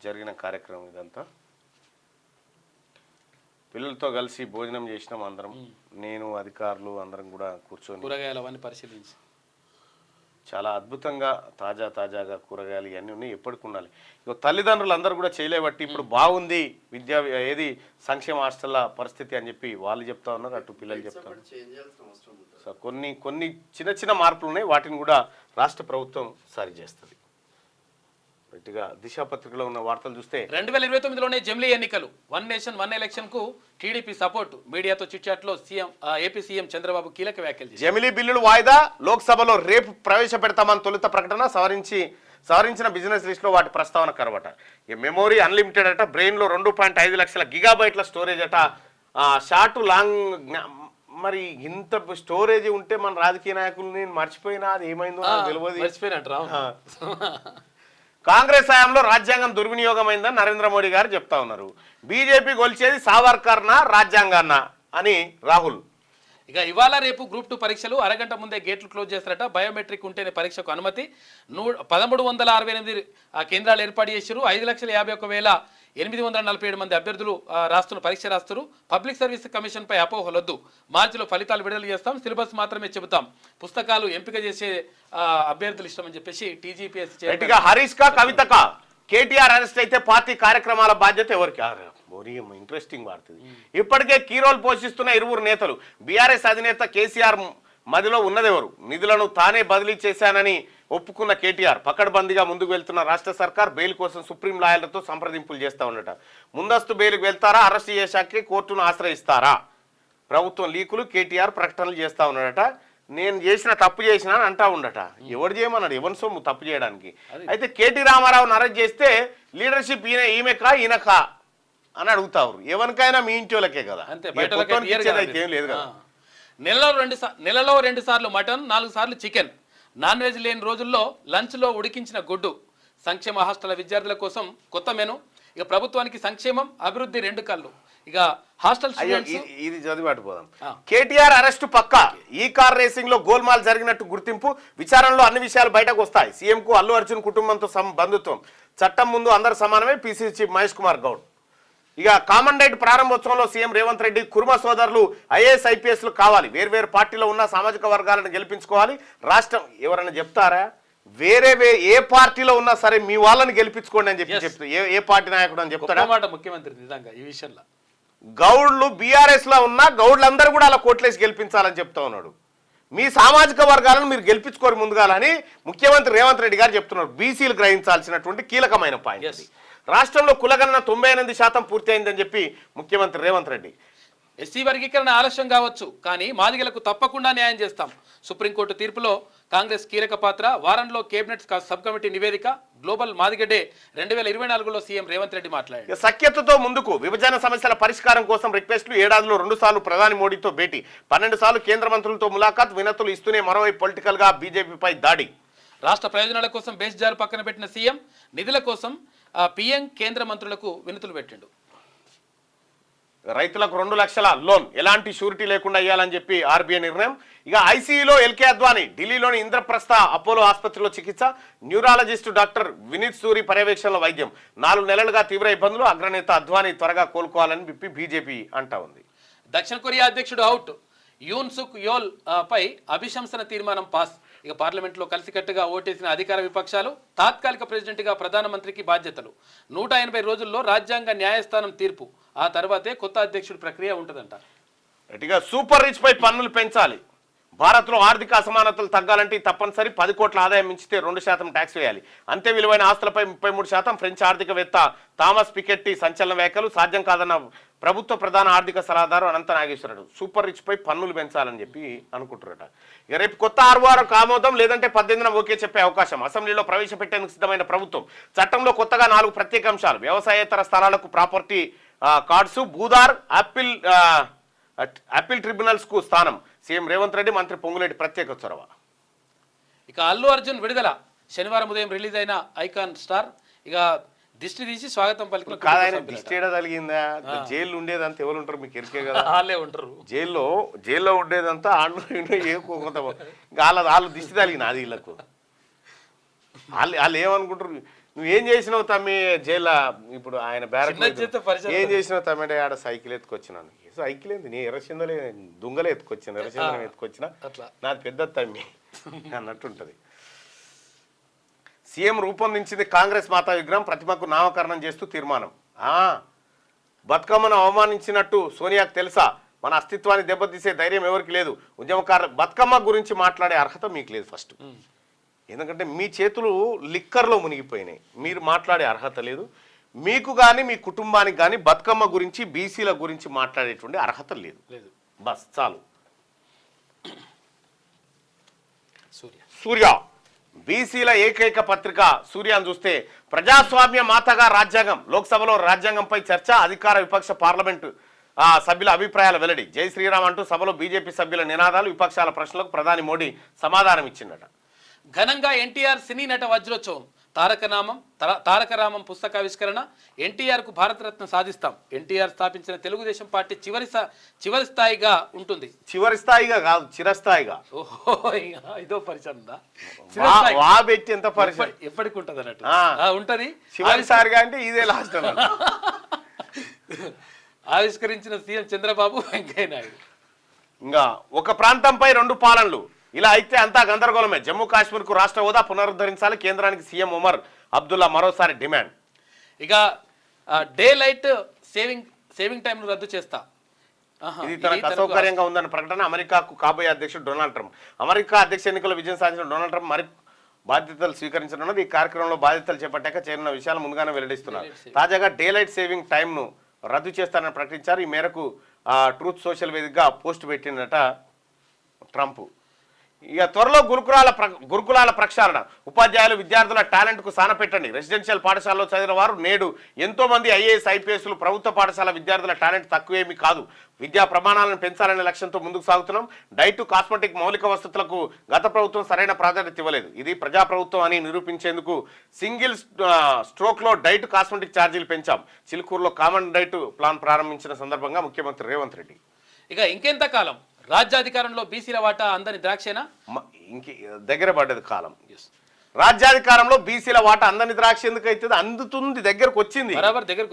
జరిగిన కార్యక్రమం ఇదంతా. పిల్లలతో కలిసి భోజనం చేసినాం అందరం. నేను, అధికారులు అందరం కూడా కూర్చొని కూరగాయలు అవన్నీ పరిశీలించి చాలా అద్భుతంగా తాజాగా కూరగాయలు ఇవన్నీ ఉన్నాయి. ఎప్పటికి ఉండాలి. ఇక తల్లిదండ్రులు అందరూ కూడా చేయలేబట్టి ఇప్పుడు బాగుంది ఏది సంక్షేమ హాస్టల్ల పరిస్థితి అని చెప్పి వాళ్ళు చెప్తా ఉన్నారు, అటు పిల్లలు చెప్తా ఉన్నారు. సో కొన్ని చిన్న మార్పులు ఉన్నాయి. వాటిని కూడా రాష్ట్ర ప్రభుత్వం సరి చేస్తుంది. గట్టిగా దిశ పత్రికలో ఉన్న వార్తలు చూస్తే 2029లోనే జమిలీ ఎన్నికలు. 1 నేషన్ 1 ఎలక్షన్ కు టీడీపీ సపోర్టు. మీడియాతో చిట్చాట్ లో ఏపీ సీఎం చంద్రబాబు కీలక వ్యాఖ్యలు చేశారు. జమిలీ బిల్లులు వాయిదా, లోక్సభలో రేపు ప్రవేశపెడతామని తొలుత ప్రకటన. సవరించిన బిజినెస్ లిస్ట్ లో వాటి ప్రస్తావన కరవట. మెమోరీ అన్లిమిటెడ్ అట. బ్రెయిన్ లో 2.5 లక్షల గిగాబైట్ల స్టోరేజ్ అట. Short long. మరి ఇంత స్టోరేజ్ ఉంటే మన రాజకీయ నాయకుల్ని మర్చిపోయినా అది ఏమైందో తెలియదు. కాంగ్రెస్ హయాంలో రాజ్యాంగం దుర్వినియోగమైందని నరేంద్ర మోడీ గారు చెప్తా ఉన్నారు. బీజేపీ గొలిచేది సావర్కర్నా రాజ్యాంగాన్న అని రాహుల్. ఇక ఇవాళ రేపు గ్రూప్ 2 పరీక్షలు అరగంట ముందే గేట్లు క్లోజ్ చేస్తారట. బయోమెట్రిక్ ఉంటేనే పరీక్షకు అనుమతి. 1368 కేంద్రాలు ఏర్పాటు చేశారు. 5,51,847 మంది అభ్యర్థులు పరీక్ష రాస్తారు. పబ్లిక్ సర్వీస్ కమిషన్ పై అపోహలొద్దు. మార్చిలో ఫలితాలు విడుదల చేస్తాం. సిలబస్ మాత్రమే చెబుతాం. పుస్తకాలు ఎంపిక చేసే అభ్యర్థులు ఇష్టమని చెప్పేసి టీజీపీఎస్సీ. హరీష్ కా కవితకా కేటీఆర్ అరెస్ట్ అయితే పార్టీ కార్యక్రమాల బాధ్యత ఎవరికి? ఇంట్రెస్టింగ్ వార్త. ఇప్పటికే కీ రోల్ పోషిస్తున్న 2 నేతలు. బీఆర్ఎస్ అధినేత కేసీఆర్ మధ్యలో ఉన్నదెవరు? నిధులను తానే బదిలీ చేశానని ఒప్పుకున్న కేటీఆర్. పకడ్బందీగా ముందుకు వెళ్తున్న రాష్ట్ర సర్కార్ బెయిల్ కోసం సుప్రీం లాయర్లతో సంప్రదింపులు చేస్తా ఉన్నట. ముందస్తు బెయిల్కి వెళ్తారా? అరెస్ట్ చేశాకే కోర్టును ఆశ్రయిస్తారా? ప్రభుత్వం లీకులు, కేటీఆర్ ప్రకటనలు చేస్తా ఉన్నాడట. నేను తప్పు చేసినా అని అంటా ఉండట. ఎవడు చేయమన్నాడు? ఎవరి సొమ్ము తప్పు చేయడానికి? అయితే కేటీ రామారావుని అరెస్ట్ చేస్తే లీడర్షిప్ ఈమెకా ఈయనకా అని అడుగుతారు. ఎవరికైనా మీ ఇంటి వాళ్ళకే కదా, ఏం లేదు కదా. నెలలో 2 సార్లు మటన్, 4 సార్లు చికెన్. నాన్ వెజ్ లేని రోజుల్లో లంచ్లో ఉడికించిన గుడ్డు. సంక్షేమ హాస్టల్ విద్యార్థుల కోసం కొత్త మెను. ఇక ప్రభుత్వానికి సంక్షేమం, అభివృద్ధి 2 కళ్ళు. ఇక హాస్టల్ ఇది చదివాటిపోదాం. కేటీఆర్ అరెస్టు పక్కా. ఈ కార్ రేసింగ్ లో గోల్మాల్ జరిగినట్టు గుర్తింపు. విచారణలో అన్ని విషయాలు బయటకు వస్తాయి. సీఎం కు అల్లు అర్జున్ కుటుంబంతో బంధుత్వం. చట్టం ముందు అందరు సమానమే. PCC chief Mahesh Kumar Goud. ఇక కామన్ డైట్ ప్రారంభోత్సవంలో సీఎం రేవంత్ రెడ్డి కుర్మ సోదరులు ఐఏఎస్ ఐపీఎస్లు కావాలి. వేర్వేరు పార్టీలో ఉన్న సామాజిక వర్గాలను గెలిపించుకోవాలి. రాష్ట్రం ఎవరైనా చెప్తారా? ఏ పార్టీలో ఉన్నా సరే మీ వాళ్ళని గెలిపించుకోండి అని చెప్తే ఏ పార్టీ నాయకుడు అని చెప్తాడా? ముఖ్యమంత్రి నిజంగా ఈ విషయంలో గౌడ్లు బీఆర్ఎస్ లో ఉన్న గౌడ్లందరూ కూడా అలా కోట్లేసి గెలిపించాలని చెప్తా ఉన్నాడు. మీ సామాజిక వర్గాలను మీరు గెలిపించుకోరు ముందుగాలని ముఖ్యమంత్రి రేవంత్ రెడ్డి గారు చెప్తున్నారు. బీసీలు గ్రహించాల్సినటువంటి కీలకమైన పాయింట్ ఇది. రాష్ట్రంలో కులగణన 98% పూర్తి అయిందని చెప్పి ముఖ్యమంత్రి రేవంత్ రెడ్డి. ఎస్సీ వర్గీకరణ ఆలస్యం కావచ్చు, కానీ మాదిగలకు తప్పకుండా న్యాయం చేస్తాం. సుప్రీంకోర్టు తీర్పులో కాంగ్రెస్ కీలక పాత్ర. వారంలో కేబినెట్ సబ్ కమిటీ నివేదిక. గ్లోబల్ మాదిగ డే 2024లో సీఎం రేవంత్ రెడ్డి మాట్లాడారు. సఖ్యతతో ముందుకు, విభజన సమస్యల పరిష్కారం కోసం రిక్వెస్టులు. ఏడాదిలో 2 సార్లు ప్రధాని మోడీతో భేటీ. 12 సార్లు కేంద్ర మంత్రులతో ములాఖాత్. వినతులు ఇస్తూనే మరోవైపు పొలిటికల్ గా బీజేపీపై దాడి. రాష్ట్ర ప్రయోజనాల కోసం బేస్జారు పక్కన పెట్టిన సీఎం నిధుల కోసం పీఎం కేంద్ర మంత్రులకు వినతులు పెట్టిండు. రైతులకు 2 లక్షల లోన్ ఎలాంటి షూరిటీ లేకుండా ఇవ్వాలని చెప్పి ఆర్బీఐ నిర్ణయం. ఇక ఐసీయూలో ఎల్కే అద్వానీ. ఢిల్లీలోని ఇంద్రప్రస్థ అపోలో ఆసుపత్రిలో చికిత్స. న్యూరాలజిస్ట్ డాక్టర్ వినీత్ సూరి పర్యవేక్షణలో వైద్యం. 4 నెలలుగా తీవ్ర ఇబ్బందులు. అగ్రనేత అద్వానీ త్వరగా కోలుకోవాలని చెప్పి బీజేపీ అంటా ఉంది. దక్షిణ కొరియా అధ్యక్షుడు అవుట్. యూన్ సుక్ యోల్ పై అభిశంసన తీర్మానం పాస్. ఇక పార్లమెంట్లో కలిసికట్టుగా ఓటేసిన అధికార విపక్షాలు. తాత్కాలిక ప్రెసిడెంట్గా ప్రధానమంత్రికి బాధ్యతలు. 180 రోజుల్లో రాజ్యాంగ న్యాయస్థానం తీర్పు. ఆ తర్వాతే కొత్త అధ్యక్షుడి ప్రక్రియ ఉంటుందంట. గట్టిగా సూపర్ రిచ్ పై పన్నులు పెంచాలి. భారత్లో ఆర్థిక అసమానతలు తగ్గాలంటే తప్పనిసరి. 10 కోట్ల ఆదాయం మించితే 2% ట్యాక్స్ వేయాలి. అంతే విలువైన ఆస్తులపై 33%. ఫ్రెంచ్ ఆర్థికవేత్త థామస్ పికెట్టి సంచలన వ్యాఖ్యలు. సాధ్యం కాదన్న ప్రభుత్వ ప్రధాన ఆర్థిక సలహాదారు అనంత నాగేశ్వరరావు. సూపర్ రిచ్ పై పన్నులు పెంచాలని చెప్పి అనుకుంటున్నారట. ఇక రేపు కొత్త ఆర్ఓఆర్ ఆమోదం, లేదంటే 18న ఓకే చెప్పే అవకాశం. అసెంబ్లీలో ప్రవేశపెట్టేందుకు సిద్ధమైన ప్రభుత్వం. చట్టంలో కొత్తగా 4 ప్రత్యేక అంశాలు. వ్యవసాయేతర స్థలాలకు property cards. Bhudhaar appeal tribunals కు స్థానం. సీఎం రేవంత్ రెడ్డి, మంత్రి పొంగులేటి ప్రత్యేక చొరవ. ఇక అల్లు అర్జున్ విడుదల. శనివారం ఉదయం రిలీజ్ అయిన ఐకాన్ స్టార్ ఇక దిష్టి తీసి స్వాగతం పలికిన. కాదాయన దిష్టి ఏడా తగిలిందా? జైలు ఉండేదంతా ఎవరు ఉంటారు మీకు ఎరికే కదా. వాళ్ళే ఉంటారు జైల్లో ఉండేదంతా ఆండ్రు ఏకోత. వాళ్ళు దిష్టి తగిలిన అది వీళ్ళకు. వాళ్ళు ఏమనుకుంటారు, నువ్వేం చేసినావు తమ్మి జైల్లో? ఇప్పుడు ఆయన బ్యారక్ ఏం చేసినావు తమ్మి అంటే ఆడ సైకిల్ ఎత్తుకొచ్చినాను. సైకిల్ ఏంది, నీ ఎర్రచిందలే దుంగలే ఎత్తుకొచ్చాను, ఎర్రచిందలం ఎత్తుకొచ్చిన, నాది పెద్ద తమ్మి అన్నట్టుంటది. సీఎం రూపొందించింది కాంగ్రెస్ మాతా విగ్రహం. ప్రతిమకు నామకరణం చేస్తూ తీర్మానం. బతుకమ్మను అవమానించినట్టు సోనియాకు తెలుసా? మన అస్తిత్వాన్ని దెబ్బతీసే ధైర్యం ఎవరికి లేదు. ఉద్యమకారులు బతుకమ్మ గురించి మాట్లాడే అర్హత మీకు లేదు ఫస్ట్. ఎందుకంటే మీ చేతులు లిక్కర్లో మునిగిపోయినాయి. మీరు మాట్లాడే అర్హత లేదు. మీకు కానీ మీ కుటుంబానికి కానీ బతుకమ్మ గురించి, బీసీల గురించి మాట్లాడేటువంటి అర్హత లేదు. బస్ చాలు. సూర్య బీసీల ఏకైక పత్రిక సూర్యాన్ని చూస్తే ప్రజాస్వామ్య మాతగా రాజ్యాంగం. లోక్సభలో రాజ్యాంగంపై చర్చ. అధికార విపక్ష పార్లమెంటు సభ్యుల అభిప్రాయాల వెల్లడి. జై శ్రీరామ్ అంటూ సభలో బీజేపీ సభ్యుల నినాదాలు. విపక్షాల ప్రశ్నలకు ప్రధాని మోడీ సమాధానం ఇచ్చిందట. ఘనంగా ఎన్టీఆర్ సినీ నట వజ్రోత్సవం. తారకరామం పుస్తకావిష్కరణ. ఎన్టీఆర్ కు భారతరత్న సాధిస్తాం. ఎన్టీఆర్ స్థాపించిన తెలుగుదేశం పార్టీ చివరి స్థాయిగా ఉంటుంది. చివరి స్థాయిగా కాదు, చిరస్థాయిగా. ఓహో, ఇదో పరిచయం ఉందా? పెట్టి ఎంత పరిచయం ఎప్పటికి ఉంటుంది అన్నట్టు ఉంటది. చివరిసారిగా అంటే ఇదే లాస్ట్ అన్నట్టు. ఆవిష్కరించిన సీఎం చంద్రబాబు, వెంకయ్య నాయుడు. ఇంకా ఒక ప్రాంతంపై 2 పాలనలు. ఇలా అయితే అంతా గందరగోళమే. జమ్మూ కాశ్మీర్ కు రాష్ట్ర హోదా పునరుద్ధరించాలి. కేంద్రానికి సీఎం ఉమర్ అబ్దుల్లా మరోసారి డిమాండ్. ఇక డే లైట్ సేవింగ్ టైం రద్దు చేస్తా. ఇది తనకు అసౌకర్యంగా ఉందన్న ప్రకటన. అమెరికాకు కాబోయే అధ్యక్షుడు డొనాల్డ్ ట్రంప్. అమెరికా అధ్యక్ష ఎన్నికల్లో విజయం సాధించిన డొనాల్డ్ ట్రంప్ మరి బాధ్యతలు స్వీకరించనున్నది. ఈ కార్యక్రమంలో బాధ్యతలు చేపట్టాక చేరిన విషయాలు ముందుగానే వెల్లడిస్తున్నారు. తాజాగా డే లైట్ సేవింగ్ టైంను రద్దు చేస్తారని ప్రకటించారు. ఈ మేరకు ట్రూత్ సోషల్ వేదికగా పోస్ట్ పెట్టినట ట్రంప్. ఇక త్వరలో గురుకులాల ప్రక్షాళన. ఉపాధ్యాయులు, విద్యార్థుల టాలెంట్కు సానపెట్టండి. రెసిడెన్షియల్ పాఠశాలలో చదివిన వారు నేడు ఎంతో మంది ఐఏఎస్, ఐపీఎస్లు. ప్రభుత్వ పాఠశాల విద్యార్థుల టాలెంట్ తక్కువేమీ కాదు. విద్యా ప్రమాణాలను పెంచాలనే లక్ష్యంతో ముందుకు సాగుతున్నాం. డైట్, కాస్మెటిక్ మౌలిక వసతులకు గత ప్రభుత్వం సరైన ప్రాధాన్యత ఇవ్వలేదు. ఇది ప్రజాప్రభుత్వం అని నిరూపించేందుకు సింగిల్ స్ట్రోక్లో డైట్, కాస్మెటిక్ ఛార్జీలు పెంచాం. చిలుకూరులో కామన్ డైట్ ప్లాన్ ప్రారంభించిన సందర్భంగా ముఖ్యమంత్రి రేవంత్ రెడ్డి. ఇక ఇంకెంత కాలం రాజ్యాధికారంలో బీసీల వాటా అందని ద్రాక్షేనా? దగ్గర పడ్డది కాలం. రాజ్యాధికారంలో బీసీల వాటా అందని ద్రాక్ష ఎందుకు అవుతుంది? అందుతుంది, దగ్గరకు వచ్చింది.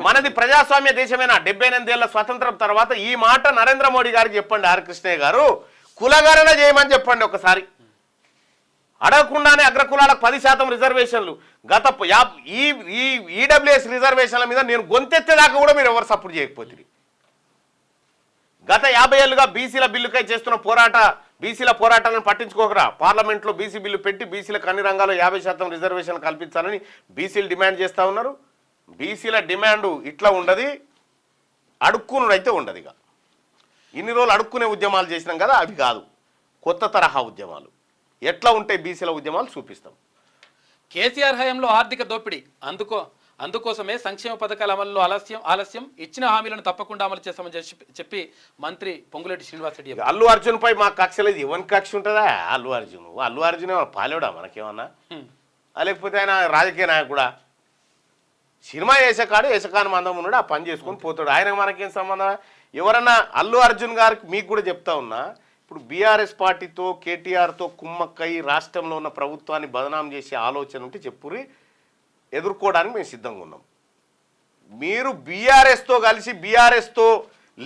మనది ప్రజాస్వామ్య దేశమేనా? 78 ఏళ్ల స్వతంత్రం తర్వాత ఈ మాట నరేంద్ర మోడీ గారికి చెప్పండి. ఆర్ కృష్ణయ్య గారు, కులగణన చేయమని చెప్పండి ఒకసారి. అడగకుండానే అగ్రకులాలకు 10% రిజర్వేషన్లు. గత ఈడబ్ల్యూఎస్ రిజర్వేషన్ల మీద నేను గొంతెత్తేదాకా కూడా మీరు ఎవరు సపోర్ట్ చేయకపోతే. గత 50 ఏళ్లుగా బీసీల బిల్లుకై చేస్తున్న బీసీల పోరాటాలను పట్టించుకోకరా, పార్లమెంట్లో బీసీ బిల్లు పెట్టి బీసీలకు అన్ని రంగాల్లో 50% రిజర్వేషన్ కల్పించాలని బీసీలు డిమాండ్ చేస్తూ ఉన్నారు. బీసీల డిమాండ్ ఇట్లా ఉండదు, అడుక్కునుడు అయితే ఉండదు. ఇక ఇన్ని రోజులు అడుక్కునే ఉద్యమాలు చేసినాం కదా, అవి కాదు, కొత్త తరహా ఉద్యమాలు. ఎట్లా ఉంటాయి బీసీల ఉద్యమాలు చూపిస్తాం. కేసీఆర్ హయాంలో ఆర్థిక దోపిడీ, అందుకోసమే సంక్షేమ పథకాల అమలులో ఆలస్యం, ఇచ్చిన హామీలను తప్పకుండా అమలు చేస్తామని చెప్పి మంత్రి పొంగులేటి శ్రీనివాసరెడ్డి చెప్పారు. అల్లు అర్జున్ పై మాకు కక్ష లేదు. ఎవరి కక్ష ఉంటుందా? అల్లు అర్జున్ పాలేడా మనకేమన్నా? లేకపోతే ఆయన రాజకీయ నాయకుడా? సినిమా వేసకాని మందం ఉన్నాడు, ఆ పని చేసుకొని పోతాడు. ఆయనకు మనకేం సంబంధం? ఎవరన్నా అల్లు అర్జున్ గారికి మీకు కూడా చెప్తా ఉన్నా, ఇప్పుడు బీఆర్ఎస్ పార్టీతో కేటీఆర్తో కుమ్మక్కై రాష్ట్రంలో ఉన్న ప్రభుత్వాన్ని బదనాం చేసే ఆలోచన ఉంటే చెప్పురి, ఎదుర్కోవడానికి మేము సిద్ధంగా ఉన్నాం. మీరు బీఆర్ఎస్తో కలిసి బీఆర్ఎస్తో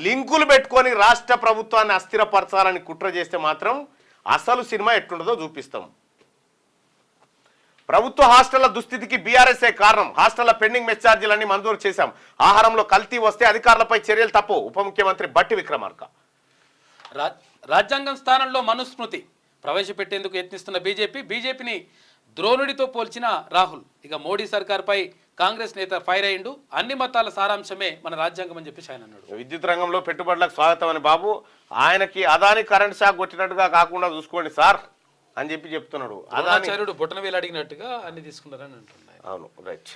లింకులు పెట్టుకొని రాష్ట్ర ప్రభుత్వాన్ని అస్థిరపరచాలని కుట్ర చేస్తే మాత్రం అసలు సినిమా ఎట్లుంటుందో చూపిస్తాం. ప్రభుత్వ హాస్టళ్ల దుస్థితికి బీఆర్ఎస్ఏ కారణం. హాస్టళ్ల పెండింగ్ మెస్ ఛార్జీలన్నీ మంజూరు చేశాం. ఆహారంలో కల్తీ వస్తే అధికారులపై చర్యలు తప్పు. ఉప ముఖ్యమంత్రి బట్టి విక్రమార్క. రాజ్యాంగం స్థానంలో మనుస్మృతి ప్రవేశపెట్టేందుకు యత్నిస్తున్న బీజేపీని ద్రోణుడితో పోల్చిన రాహుల్. ఇక మోడీ సర్కార్పై కాంగ్రెస్ నేత ఫైర్ అయ్యిండు. అన్ని మతాల సారాంశమే మన రాజ్యాంగం అని చెప్పేసి ఆయన అన్నాడు. విద్యుత్ రంగంలో పెట్టుబడులకు స్వాగతం అని బాబు, ఆయనకి అదాని కరెంట్ షాక్ కొట్టినట్టుగా కాకుండా చూసుకోండి సార్ అని చెప్తున్నాడు. అదాచార్యుడు బొట్టన వేలు అడిగినట్టుగా అన్ని తీసుకున్నారని అంటున్నాయి. అవును, రైట్.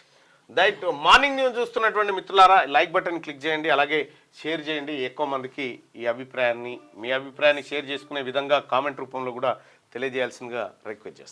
మార్నింగ్ న్యూస్ చూస్తున్నటువంటి మిత్రులారా, లైక్ బటన్ క్లిక్ చేయండి, అలాగే షేర్ చేయండి. ఎక్కువ మందికి మీ అభిప్రాయాన్ని షేర్ చేసుకునే విధంగా కామెంట్ రూపంలో కూడా తెలియజేయాల్సిందిగా రిక్వెస్ట్ చేస్తాను.